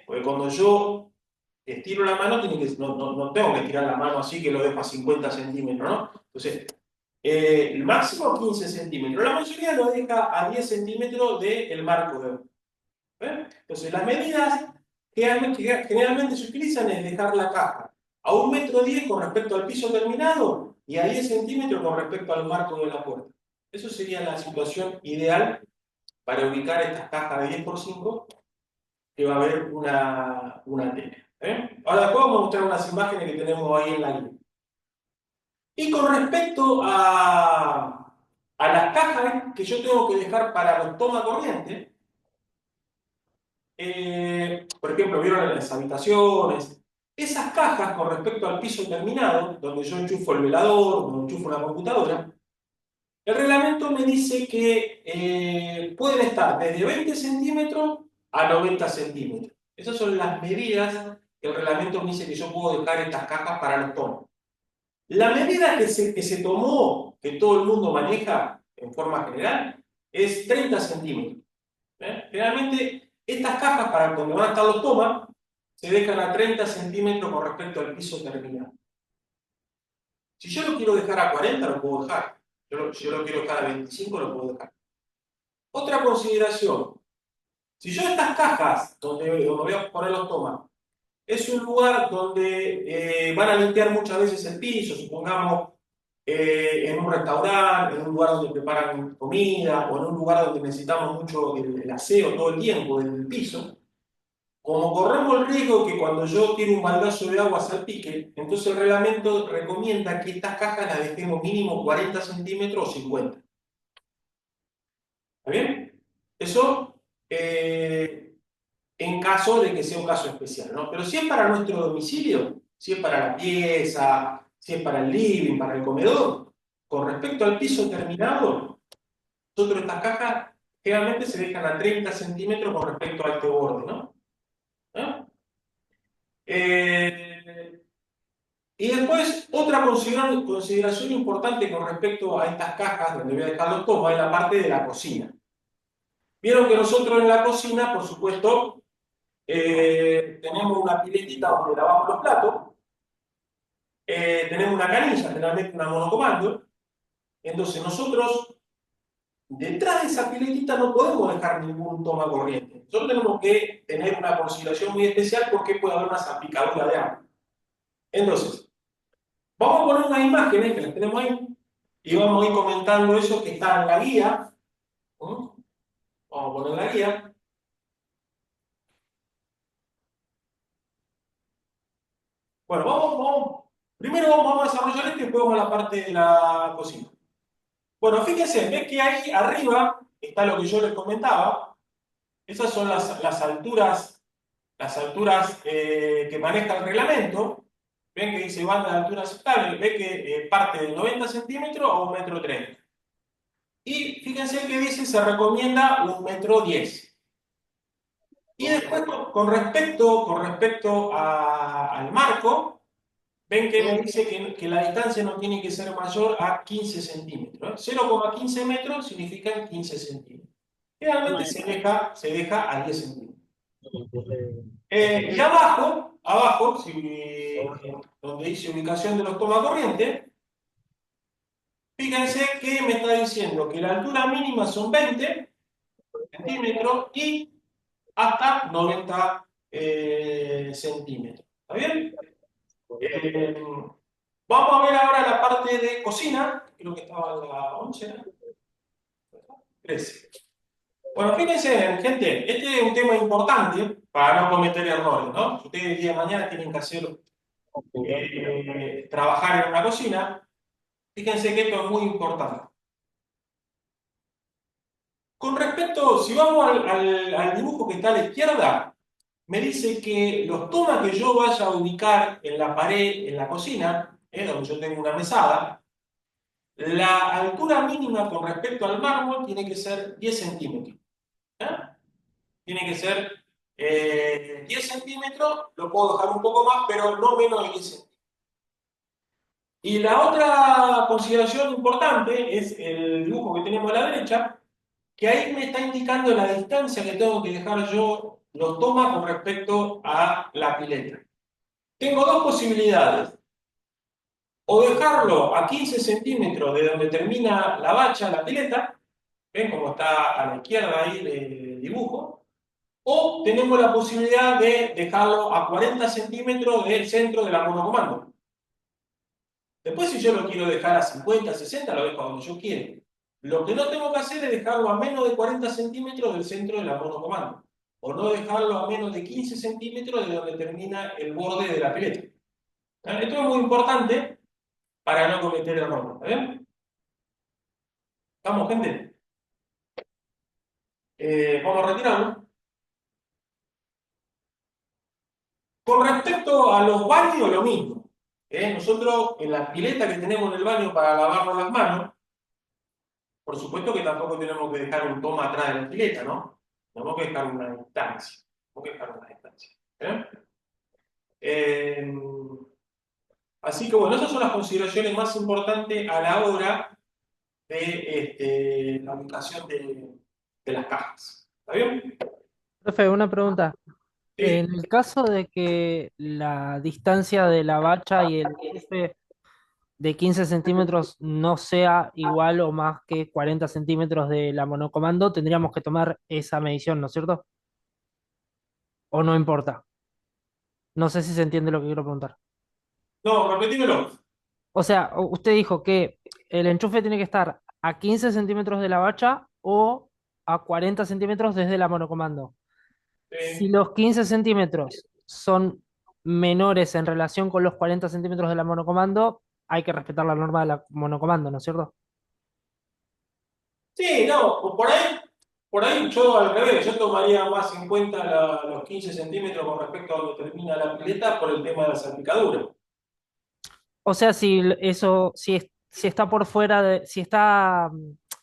Porque cuando yo estiro la mano, no tengo que estirar la mano así que lo dejo a 50 centímetros, ¿no? Entonces, el máximo 15 centímetros. La mayoría lo deja a 10 centímetros del marco de oro. Entonces, las medidas que generalmente se utilizan es dejar la caja a 1,10 m con respecto al piso terminado y a 10 centímetros con respecto al marco de la puerta. Eso sería la situación ideal para ubicar estas cajas de 10x5 que va a haber una tela. Ahora después vamos a mostrar unas imágenes que tenemos ahí en la línea. Y con respecto a las cajas que yo tengo que dejar para los toma corriente, por ejemplo, vieron en las habitaciones, esas cajas con respecto al piso terminado, donde yo enchufo el velador, donde enchufo la computadora, el reglamento me dice que pueden estar desde 20 centímetros a 90 centímetros. Esas son las medidas que el reglamento me dice que yo puedo dejar estas cajas para los tomos. La medida que se tomó, que todo el mundo maneja en forma general, es 30 centímetros. Generalmente, estas cajas para donde van a estar los tomas se dejan a 30 centímetros con respecto al piso terminado. Si yo lo quiero dejar a 40, lo puedo dejar. Si yo lo quiero dejar a 25, lo puedo dejar. Otra consideración. Si yo estas cajas, donde voy a poner los tomas, es un lugar donde van a limpiar muchas veces el piso, supongamos en un restaurante, en un lugar donde preparan comida, o en un lugar donde necesitamos mucho el aseo todo el tiempo del piso, como corremos el riesgo que cuando yo tiro un baldazo de agua salpique, entonces el reglamento recomienda que estas cajas las dejemos mínimo 40 centímetros o 50. ¿Está bien? Eso en caso de que sea un caso especial, ¿no? Pero si es para nuestro domicilio, si es para la pieza, si es para el living, para el comedor, con respecto al piso terminado, nosotros estas cajas generalmente se dejan a 30 centímetros con respecto a este borde, ¿no? Y después, otra consideración importante con respecto a estas cajas, donde voy a dejar los tomos, es la parte de la cocina. Vieron que nosotros en la cocina, por supuesto, tenemos una piletita donde lavamos los platos, tenemos una canilla, generalmente una monocomando, entonces nosotros, detrás de esa piletita no podemos dejar ningún toma corriente. Nosotros tenemos que tener una consideración muy especial porque puede haber una salpicadura de agua. Entonces, vamos a poner unas imágenes que las tenemos ahí y vamos a ir comentando eso que está en la guía. Vamos a poner la guía. Bueno, primero vamos a desarrollar esto y después vamos a la parte de la cocina. Bueno, fíjense, ves que ahí arriba está lo que yo les comentaba. Esas son las alturas que maneja el reglamento. Ven que dice banda de altura aceptable, ven que parte de 90 centímetros a 1,30 m. Y fíjense que dice se recomienda 1,10 m. Y después con respecto al marco, ven que me dice que la distancia no tiene que ser mayor a 15 centímetros. 0,15 metros significan 15 centímetros. Generalmente se deja a 10 centímetros. Y abajo, donde dice ubicación de los tomacorrientes, fíjense que me está diciendo que la altura mínima son 20 centímetros y hasta 90 centímetros. ¿Está bien? Vamos a ver ahora la parte de cocina, creo que estaba en la 11, ¿no? 13. Bueno, fíjense, gente, este es un tema importante para no cometer errores, ¿no? Si ustedes el día de mañana tienen que hacer, trabajar en una cocina, fíjense que esto es muy importante. Con respecto, si vamos al dibujo que está a la izquierda, me dice que los tomas que yo vaya a ubicar en la pared, en la cocina, donde yo tengo una mesada, la altura mínima con respecto al mármol tiene que ser 10 centímetros. Tiene que ser 10 centímetros, lo puedo dejar un poco más, pero no menos de 10 centímetros. Y la otra consideración importante es el dibujo que tenemos a la derecha, que ahí me está indicando la distancia que tengo que dejar yo los tomas con respecto a la pileta. Tengo dos posibilidades. O dejarlo a 15 centímetros de donde termina la bacha, la pileta, ¿ven cómo está a la izquierda ahí del dibujo? O tenemos la posibilidad de dejarlo a 40 centímetros del centro de la monocomando. Después, si yo lo quiero dejar a 50, 60, lo dejo a donde yo quiera. Lo que no tengo que hacer es dejarlo a menos de 40 centímetros del centro de la monocomando. O no dejarlo a menos de 15 centímetros de donde termina el borde de la pileta. Esto es muy importante para no cometer errores. ¿Ven? ¿Estamos, gente? Vamos a retirarlo. Con respecto a los baños, lo mismo. Nosotros, en la pileta que tenemos en el baño para lavarnos las manos, por supuesto que tampoco tenemos que dejar un toma atrás de la pileta, ¿no? Tenemos que dejar una distancia. Tenemos que dejar una distancia. Así que bueno, esas son las consideraciones más importantes a la hora de la ubicación de las cajas. ¿Está bien? Profe, una pregunta. Sí. En el caso de que la distancia de la bacha y el enchufe de 15 centímetros no sea igual o más que 40 centímetros de la monocomando, tendríamos que tomar esa medición, ¿no es cierto? ¿O no importa? No sé si se entiende lo que quiero preguntar. No, repetímelo. O sea, usted dijo que el enchufe tiene que estar a 15 centímetros de la bacha o a 40 centímetros desde la monocomando. Si los 15 centímetros son menores en relación con los 40 centímetros de la monocomando, hay que respetar la norma de la monocomando, ¿no es cierto? Sí, no, por ahí yo al revés, yo tomaría más en cuenta los 15 centímetros con respecto a donde termina la pileta por el tema de la salpicadura. O sea, si eso, si está por fuera de, si está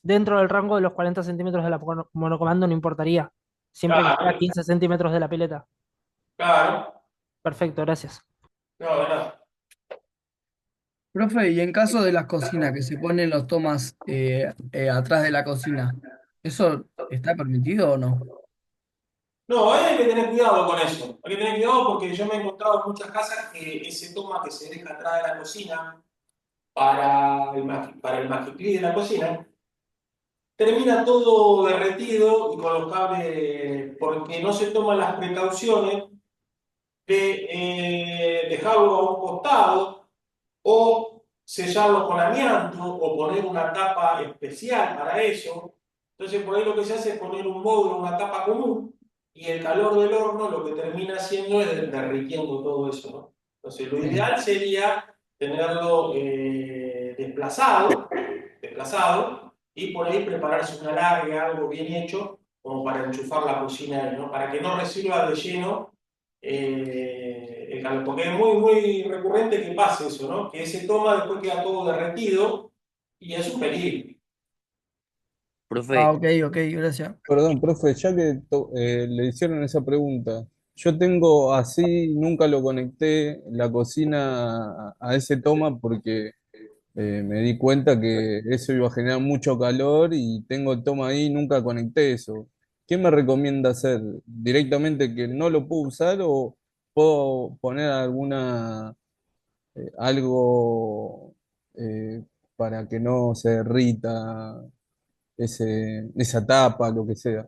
dentro del rango de los 40 centímetros de la monocomando, no importaría. Siempre que esté a Claro, 15 centímetros de la pileta. claro. Perfecto, gracias. No, de nada. Profe, y en caso de las cocinas, que se ponen los tomas atrás de la cocina, ¿eso está permitido o no? No, hay que tener cuidado con eso. Hay que tener cuidado porque yo me he encontrado en muchas casas que ese toma que se deja atrás de la cocina para el magiclí de la cocina termina todo derretido y con los cables, porque no se toman las precauciones de dejarlo a un costado o sellarlo con amianto o poner una tapa especial para eso. Entonces por ahí lo que se hace es poner un módulo, una tapa común y el calor del horno lo que termina haciendo es derritiendo todo eso, ¿no? Entonces lo ideal sería tenerlo desplazado y por ahí prepararse una larga, algo bien hecho, como para enchufar la cocina, ¿no? Para que no reciba de lleno el calor, porque es muy, muy recurrente que pase eso, ¿no? Que ese toma después queda todo derretido y es un peligro. Profe, Ah, ok, ok, gracias. Perdón, profe, ya que le hicieron esa pregunta, Yo tengo así, nunca lo conecté la cocina a ese toma porque me di cuenta que eso iba a generar mucho calor y tengo el toma ahí, nunca conecté eso. ¿Qué me recomienda hacer? ¿Directamente que no lo puedo usar o puedo poner algo para que no se derrita esa tapa, lo que sea?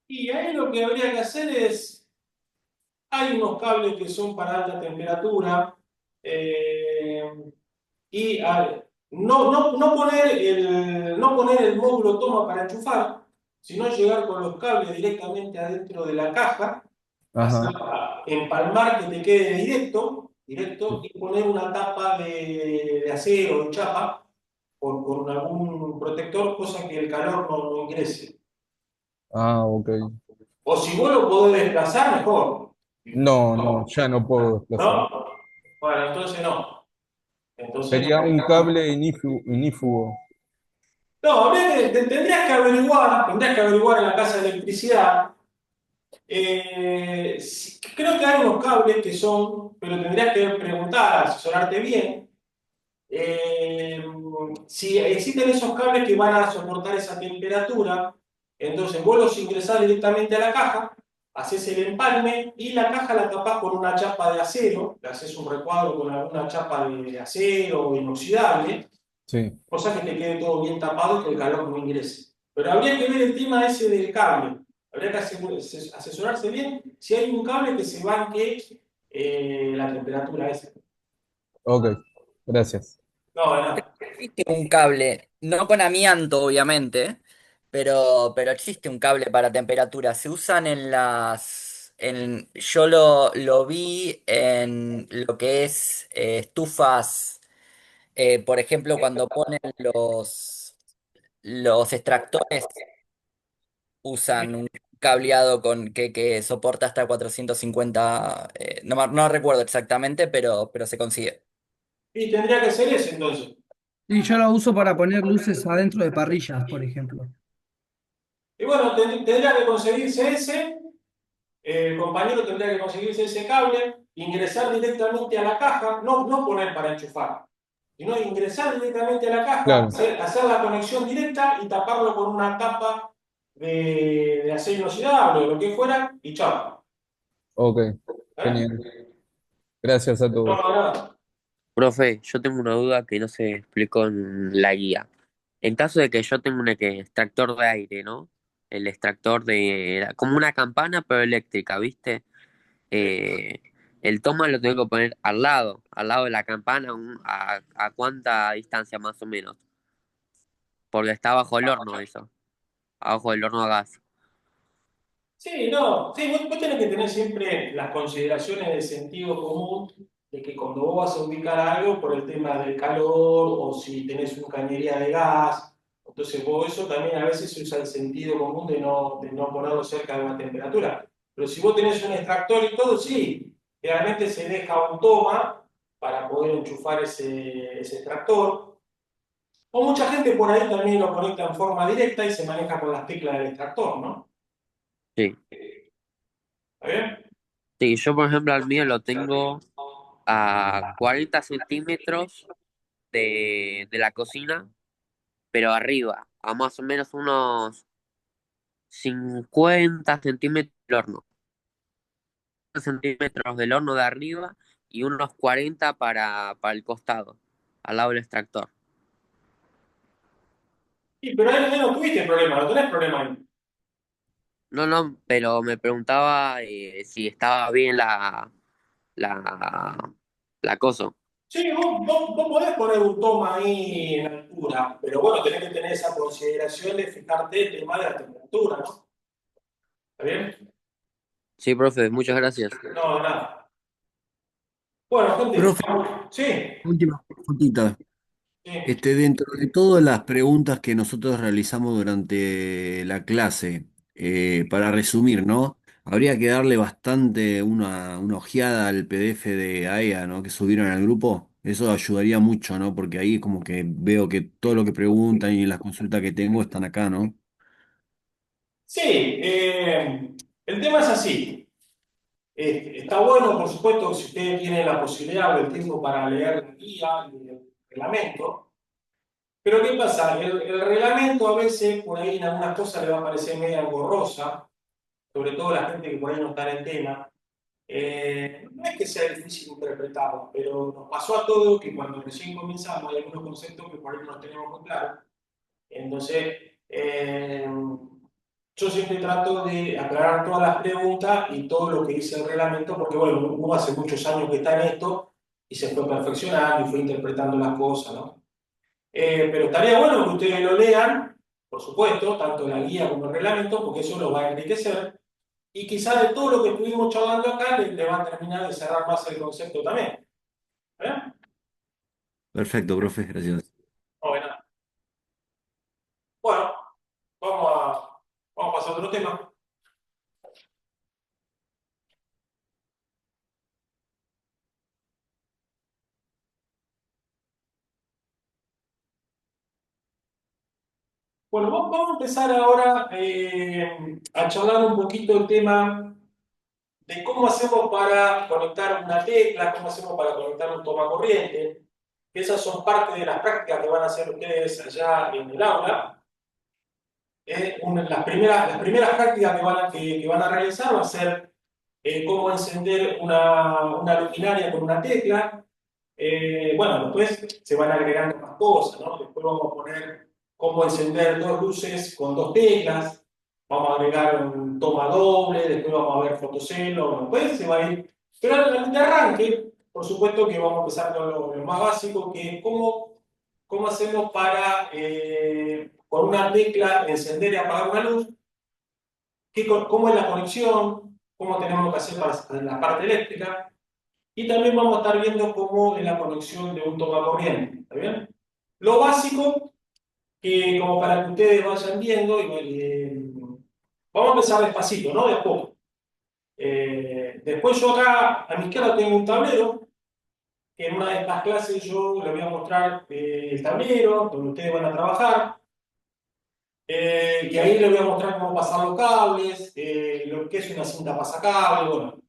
Y ahí lo que habría que hacer es, hay unos cables que son para alta temperatura, eh, y no poner el módulo toma para enchufar, sino llegar con los cables directamente adentro de la caja, Ajá. empalmar que te quede directo y poner una tapa de acero, de chapa, con algún protector, cosa que el calor no ingrese. Ah, ok. O si vos lo podés desplazar, mejor. No, no, ya no puedo desplazar. ¿No? Bueno, entonces no. Entonces Sería un cable inífugo. no, tendrías que averiguar en la casa de electricidad. Creo que hay unos cables que son, pero tendrías que preguntar, asesorarte bien. Eh, si existen esos cables que van a soportar esa temperatura, entonces vos los ingresás directamente a la caja, haces el empalme y la caja la tapás con una chapa de acero, le haces un recuadro con alguna chapa de acero o inoxidable, Sí. cosa que te quede todo bien tapado y que el calor no ingrese. Pero habría que ver el tema ese del cable. Habría que asesorarse bien si hay un cable que se banque la temperatura esa. Ok, gracias. No, de nada. Existe un cable, no con amianto, obviamente, pero existe un cable para temperatura. Se usan yo lo vi en lo que es estufas, por ejemplo, cuando ponen los extractores, usan un cableado que soporta hasta 450, no recuerdo exactamente, pero se consigue. Y tendría que ser ese entonces. Y yo lo uso para poner luces adentro de parrillas, por ejemplo. Y bueno, tendría que conseguirse ese, el compañero tendría que conseguirse ese cable, ingresar directamente a la caja, no poner para enchufar, sino ingresar directamente a la caja, Claro, hacer la conexión directa y taparlo con una tapa de acero inoxidable o lo que fuera, y chao. ok, ¿Eh? genial. Gracias a No, todos. no, nada. Profe, yo tengo una duda que no se explicó en la guía. En caso de que yo tenga un extractor de aire, ¿no? El extractor como una campana, pero eléctrica, ¿viste? Eh, el toma lo tengo que poner al lado de la campana, a cuánta distancia más o menos. Porque está bajo el horno eso, abajo del horno a gas. Sí, no, sí, vos tenés que tener siempre las consideraciones de sentido común de que cuando vos vas a ubicar algo por el tema del calor o si tenés una cañería de gas, entonces vos eso también a veces se usa el sentido común de no ponerlo cerca de una temperatura. Pero si vos tenés un extractor y todo, sí, realmente se deja un toma para poder enchufar ese extractor. O mucha gente por ahí también lo conecta en forma directa y se maneja con las teclas del extractor, ¿no? Sí. ¿Está bien? Sí, yo por ejemplo al mío lo tengo a 40 centímetros de la cocina, pero arriba, a más o menos unos 50 centímetros del horno. Centímetros del horno de arriba y unos 40 para el costado, al lado del extractor. Sí, pero ahí no tuviste problema, no tenés problema ahí. No, no, pero me preguntaba si estaba bien la, la cosa. Sí, vos podés poner un toma ahí en altura, pero bueno, tenés que tener esa consideración de fijarte el tema de la temperatura, ¿no? ¿Está bien? Sí, profe, muchas gracias. No, nada. Bueno, gente, Profe, sí, última preguntita. sí. Dentro de todas las preguntas que nosotros realizamos durante la clase, para resumir, ¿no? Habría que darle bastante una ojeada al PDF de AEA, ¿no? Que subieron al grupo. Eso ayudaría mucho, ¿no? Porque ahí como que veo que todo lo que preguntan y las consultas que tengo están acá, ¿no? Sí, El tema es así. Está bueno, por supuesto, si ustedes tienen la posibilidad o el tiempo para leer la guía y el reglamento. Pero ¿qué pasa? El reglamento a veces, por ahí en algunas cosas le va a parecer media engorrosa, sobre todo a la gente que por ahí no está en el tema. No es que sea difícil interpretarlo, pero nos pasó a todos que cuando recién comenzamos hay algunos conceptos que por ahí no los tenemos muy claros. Entonces, yo siempre trato de aclarar todas las preguntas y todo lo que dice el reglamento, porque bueno, uno hace muchos años que está en esto y se fue perfeccionando y fue interpretando las cosas, ¿no? Pero estaría bueno que ustedes lo lean, por supuesto, tanto la guía como el reglamento, porque eso lo va a enriquecer. Y quizás de todo lo que estuvimos charlando acá, le va a terminar de cerrar más el concepto también. ¿Eh? Perfecto, profe, gracias. Bueno, bueno, vamos a, vamos a pasar a otro tema. Bueno, vamos a empezar ahora a charlar un poquito el tema de cómo hacemos para conectar una tecla, cómo hacemos para conectar un toma corriente. Esas son parte de las prácticas que van a hacer ustedes allá en el aula. Las primeras prácticas que van a realizar va a ser cómo encender una luminaria con una tecla. Bueno, después se van agregando más cosas, ¿no? Después vamos a poner cómo encender dos luces con dos teclas. Vamos a agregar un toma doble, después vamos a ver fotocelo, después se va a ir. Pero de arranque, por supuesto que vamos a empezar con lo más básico, que es cómo hacemos para, con una tecla, encender y apagar una luz, cómo es la conexión, cómo tenemos que hacer para la parte eléctrica. Y también vamos a estar viendo cómo es la conexión de un tomacorriente. ¿Está bien? Lo básico, que como para que ustedes vayan viendo, vamos a empezar despacito, ¿no? De a poco. Después yo acá a mi izquierda tengo un tablero, que en una de estas clases yo les voy a mostrar el tablero, donde ustedes van a trabajar, y ahí les voy a mostrar cómo pasar los cables, lo que es una cinta pasacable, bueno.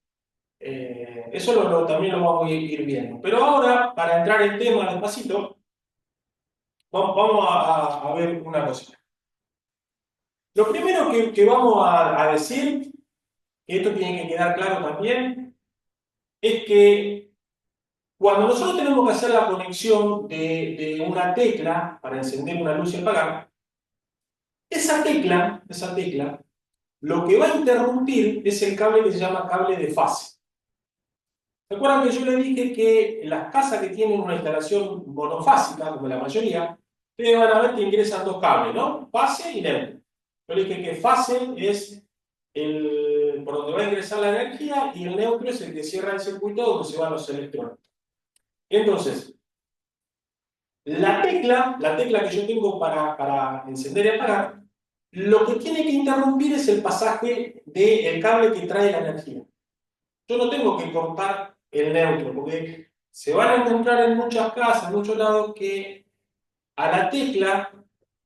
Eso también lo vamos a ir viendo. Pero ahora, para entrar en tema despacito, vamos a ver una cosita. Lo primero que vamos a decir, que esto tiene que quedar claro también, es que cuando nosotros tenemos que hacer la conexión de una tecla para encender una luz y apagar, esa tecla, lo que va a interrumpir es el cable que se llama cable de fase. Recuerdan que yo les dije que las casas que tienen una instalación monofásica, como la mayoría, ustedes van a ver que ingresan dos cables, ¿no? Fase y neutro. Yo les dije que fase es por donde va a ingresar la energía y el neutro es el que cierra el circuito donde se van los electrones. Entonces, la tecla que yo tengo para encender y apagar, lo que tiene que interrumpir es el pasaje del cable que trae la energía. Yo no tengo que cortar el neutro, porque se van a encontrar en muchas casas, en muchos lados, que a la tecla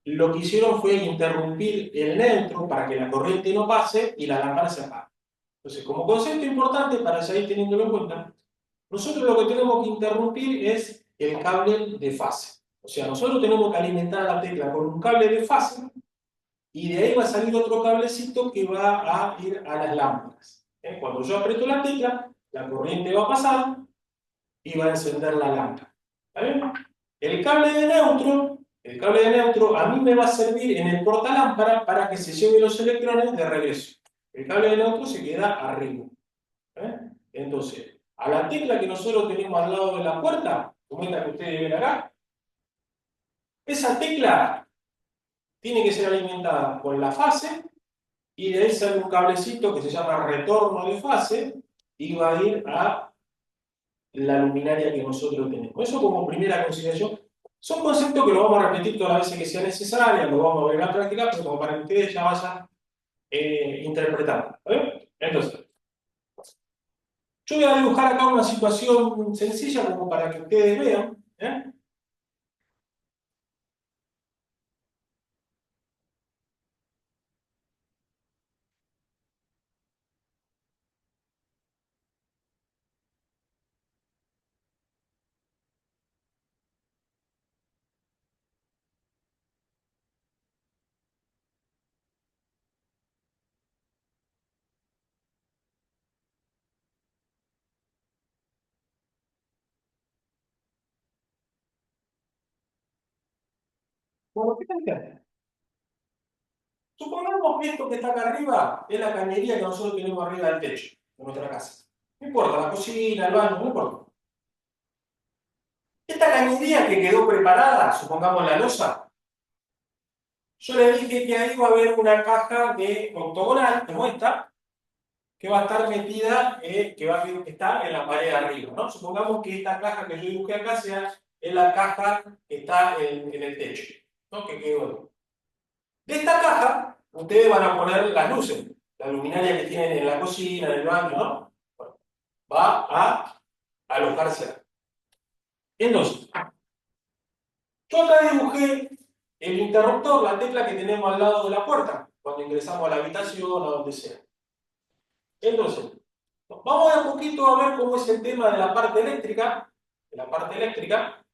lo que hicieron fue interrumpir el neutro para que la corriente no pase y la lámpara se apague. Entonces, como concepto importante para seguir teniéndolo en cuenta, nosotros lo que tenemos que interrumpir es el cable de fase. O sea, nosotros tenemos que alimentar a la tecla con un cable de fase y de ahí va a salir otro cablecito que va a ir a las lámparas. Cuando yo aprieto la tecla, la corriente va a pasar y va a encender la lámpara. ¿Está bien? El cable de neutro a mí me va a servir en el portalámpara para que se lleven los electrones de regreso. El cable de neutro se queda arriba. Entonces, a la tecla que nosotros tenemos al lado de la puerta, como esta que ustedes ven acá, esa tecla tiene que ser alimentada con la fase y de ahí sale un cablecito que se llama retorno de fase y va a ir a la luminaria que nosotros tenemos. Eso como primera consideración. Son conceptos que lo vamos a repetir todas las veces que sea necesaria, lo vamos a ver en la práctica, pero como para que ustedes ya vayan interpretando. Entonces, yo voy a dibujar acá una situación sencilla como para que ustedes vean. Bueno, fíjate. Supongamos que esto que está acá arriba es la cañería que nosotros tenemos arriba del techo de nuestra casa. No importa, la cocina, el baño, no importa. Esta cañería que quedó preparada, supongamos la losa, yo le dije que ahí va a haber una caja de octogonal, como esta, que va a estar metida, que está en la pared de arriba, ¿no? Supongamos que esta caja que yo dibujé acá es la caja que está en el techo, ¿no? Que quedó ahí. De esta caja, ustedes van a poner las luces, la luminaria que tienen en la cocina, en el baño, ¿no? Bueno, va a alojarse ahí. Entonces, yo acá dibujé el interruptor, la tecla que tenemos al lado de la puerta, cuando ingresamos a la habitación o donde sea. Entonces, vamos a un poquito a ver cómo es el tema de la parte eléctrica. De la parte eléctrica.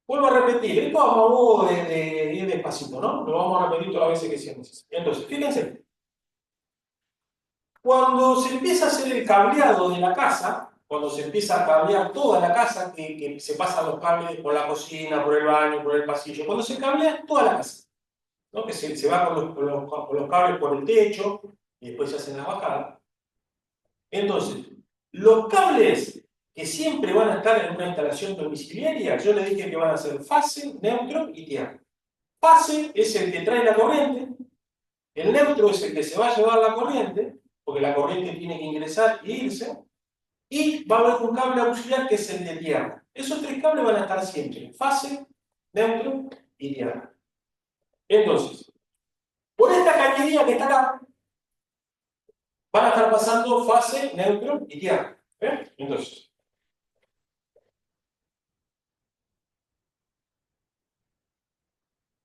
Vuelvo a repetir, esto a modo de ir despacito, ¿no? Lo vamos a repetir todas las veces que sea necesario. Entonces, fíjense. Cuando se empieza a hacer el cableado de la casa, cuando se empieza a cablear toda la casa, que se pasan los cables por la cocina, por el baño, por el pasillo, cuando se cablea toda la casa, ¿no? Que se va con los cables por el techo y después se hacen las bajadas. Entonces, los cables que siempre van a estar en una instalación domiciliaria, yo les dije que van a ser fase, neutro y tierra. Fase es el que trae la corriente, el neutro es el que se va a llevar la corriente, porque la corriente tiene que ingresar e irse, y va a haber un cable auxiliar que es el de tierra. Esos tres cables van a estar siempre, fase, neutro y tierra. Entonces, por esta cañería que está acá, van a estar pasando fase, neutro y tierra. Entonces,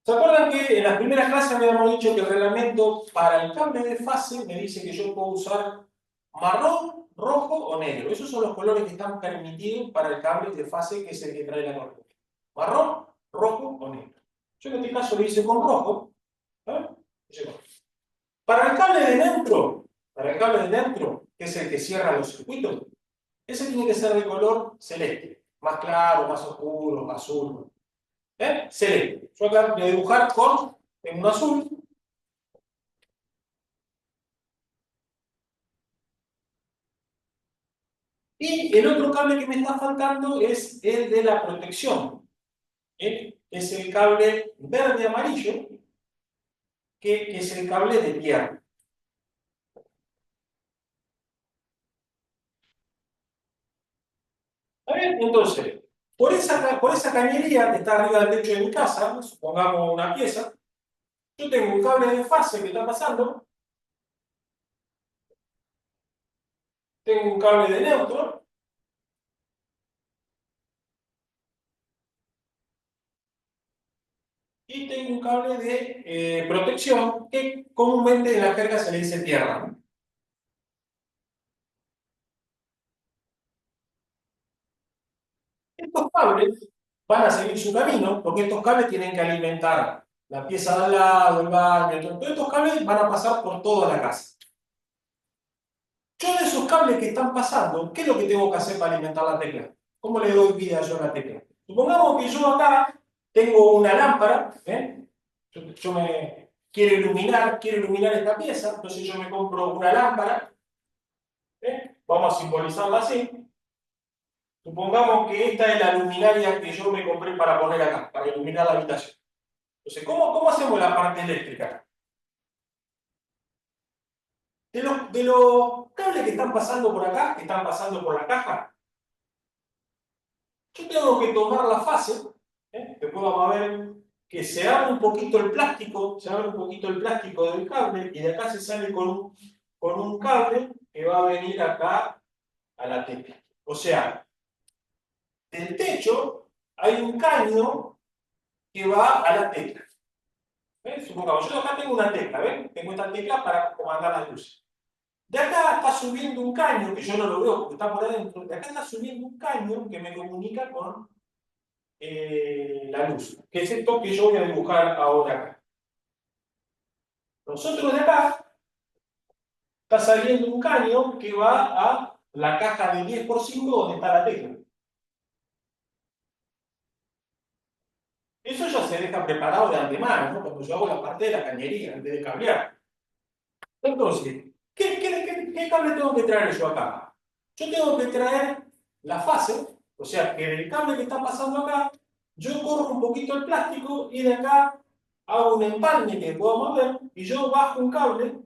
¿se acuerdan que en las primeras clases habíamos dicho que el reglamento para el cable de fase me dice que yo puedo usar marrón, rojo o negro? Esos son los colores que están permitidos para el cable de fase, que es el que trae la corriente. Marrón, rojo o negro. Yo en este caso lo hice con rojo. Para el cable de neutro, que es el que cierra los circuitos, ese tiene que ser de color celeste. Más claro, más oscuro, azul. Celeste. Yo acá voy a dibujar en un azul. Y el otro cable que me está faltando es el de la protección. Es el cable verde-amarillo, que es el cable de tierra. ¿Está bien? Entonces, por esa cañería que está arriba del techo de mi casa, supongamos una pieza, yo tengo un cable de fase que está pasando, tengo un cable de neutro, y tengo un cable de protección que comúnmente en la jerga se le dice tierra, ¿no? Estos cables van a seguir su camino porque estos cables tienen que alimentar la pieza de al lado, el baño, todos estos cables van a pasar por toda la casa. Yo de esos cables que están pasando, ¿qué es lo que tengo que hacer para alimentar la tecla? ¿Cómo le doy vida yo a la tecla? Supongamos que yo acá tengo una lámpara, yo me quiero iluminar esta pieza, entonces yo me compro una lámpara, vamos a simbolizarla así. Supongamos que esta es la luminaria que yo me compré para poner acá, para iluminar la habitación. Entonces, ¿cómo hacemos la parte eléctrica? De los cables que están pasando por acá, que están pasando por la caja, yo tengo que tomar la fase, después vamos a ver que se abre un poquito el plástico, del cable, y de acá se sale con un cable que va a venir acá a la tecla. O sea, del techo hay un caño que va a la tecla. Supongamos, yo acá tengo una tecla, ¿ven? Tengo esta tecla para comandar las luces. De acá está subiendo un caño, que yo no lo veo porque está por adentro, de acá está subiendo un caño que me comunica con la luz, que es esto que yo voy a dibujar ahora acá. Nosotros de acá está saliendo un caño que va a la caja de 10x5 donde está la tecla. Eso ya se deja preparado de antemano, ¿no? Cuando yo hago la parte de la cañería, antes de cablear. Entonces, ¿qué cable tengo que traer yo acá? Yo tengo que traer la fase, o sea, que del cable que está pasando acá, yo corro un poquito el plástico y de acá hago un empalme que puedo mover y yo bajo un cable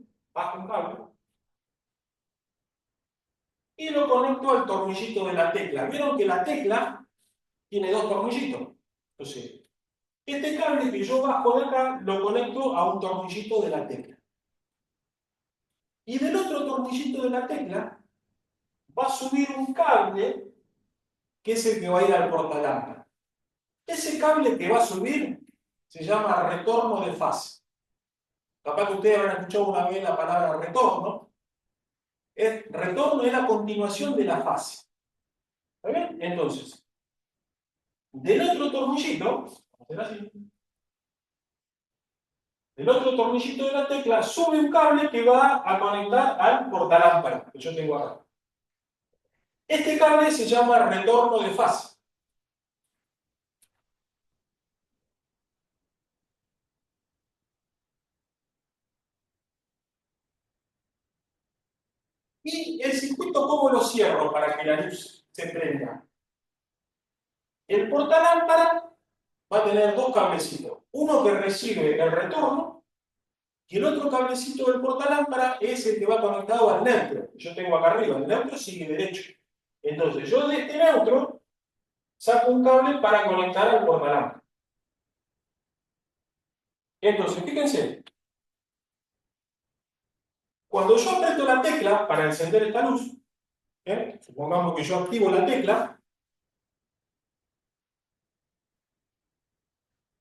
y lo conecto al tornillito de la tecla. ¿Vieron que la tecla tiene dos tornillitos? Entonces, este cable que yo bajo de acá lo conecto a un tornillito de la tecla. Y del otro tornillito de la tecla va a subir un cable que es el que va a ir al portalámpara. Ese cable que va a subir se llama retorno de fase. Capaz que ustedes habrán escuchado una vez la palabra retorno. Retorno es la continuación de la fase. ¿Está bien? Entonces, del otro tornillito, vamos a hacer así, del otro tornillito de la tecla sube un cable que va a conectar al portalámpara que yo tengo acá. Este cable se llama retorno de fase. Y el circuito, ¿cómo lo cierro para que la luz se prenda? El portalámpara va a tener dos cablecitos. Uno que recibe el retorno y el otro cablecito del portalámpara es el que va conectado al neutro. Yo tengo acá arriba, el neutro sigue derecho. Entonces yo de este neutro saco un cable para conectar al portalámpara. Entonces, fíjense, cuando yo aprieto la tecla para encender esta luz, supongamos que yo activo la tecla,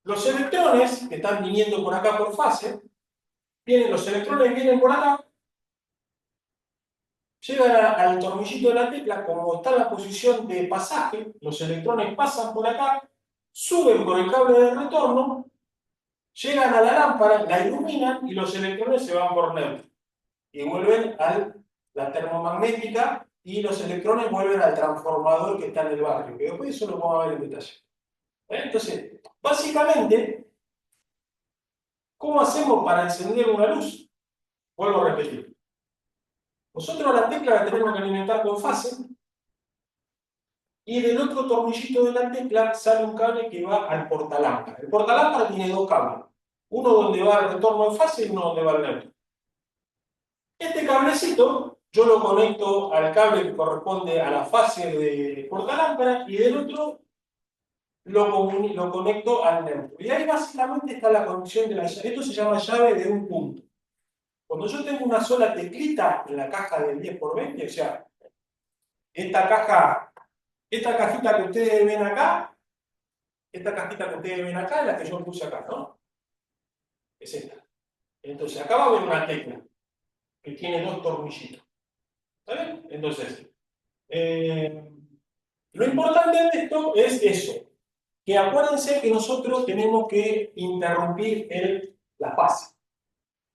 los electrones que están viniendo por acá por fase, los electrones vienen por acá, llegan al tornillito de la tecla, como está en la posición de pasaje, los electrones pasan por acá, suben por el cable de retorno, llegan a la lámpara, la iluminan y los electrones se van por neutro. Y vuelven a la termomagnética y los electrones vuelven al transformador que está en el barrio, que después eso lo vamos a ver en detalle. Entonces, básicamente, ¿cómo hacemos para encender una luz? Vuelvo a repetir. Nosotros la tecla la tenemos que alimentar con fase y del otro tornillito de la tecla sale un cable que va al portalámpara. El portalámpara tiene dos cables, uno donde va el retorno en fase y uno donde va el neutro. Este cablecito yo lo conecto al cable que corresponde a la fase de portalámpara y del otro lo conecto al neutro. Y ahí básicamente está la conexión de la llave. Esto se llama llave de un punto. Cuando yo tengo una sola teclita en la caja del 10×20, o sea, esta cajita que ustedes ven acá, esta cajita que ustedes ven acá es la que yo puse acá, ¿no? Es esta. Entonces, acá va a haber una tecla que tiene dos tornillitos. ¿Está bien? Entonces, lo importante de esto es eso, que acuérdense que nosotros tenemos que interrumpir la fase.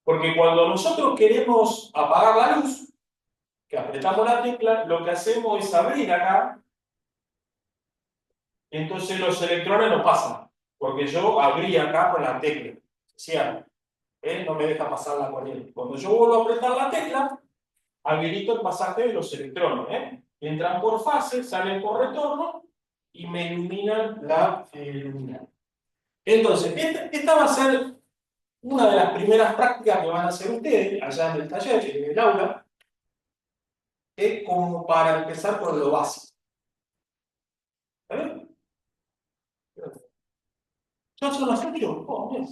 Porque cuando nosotros queremos apagar la luz, que apretamos la tecla, lo que hacemos es abrir acá, entonces los electrones no pasan, porque yo abrí acá con la tecla, ¿cierto? No me deja pasar la corriente. Cuando yo vuelvo a apretar la tecla, habilito el pasaje de los electrones. Entran por fase, salen por retorno y me iluminan la luminaria. Entonces, esta va a ser una de las primeras prácticas que van a hacer ustedes allá en el taller, en el aula, es como para empezar por lo básico. ¿Está bien? ¿Ya son las 8? Oh,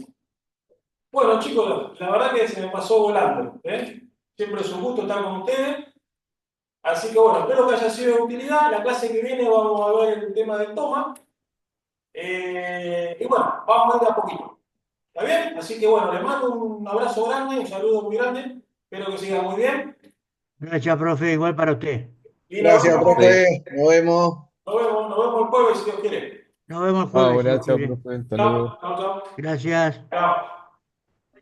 bueno, chicos, la verdad que se me pasó volando. Siempre es un gusto estar con ustedes. Así que bueno, espero que haya sido de utilidad. La clase que viene vamos a ver el tema del toma. Y bueno, vamos a ir de a poquito. ¿Está bien? Así que bueno, les mando un abrazo grande, un saludo muy grande. Espero que sigan muy bien. Gracias, profe, igual para usted. Y Gracias, profe. Nos vemos. Nos vemos el jueves si Dios quiere. Nos vemos el Chao, jueves, si Dios gracias, quiere. profe. Hasta luego. Chao, chao. Gracias. Chao.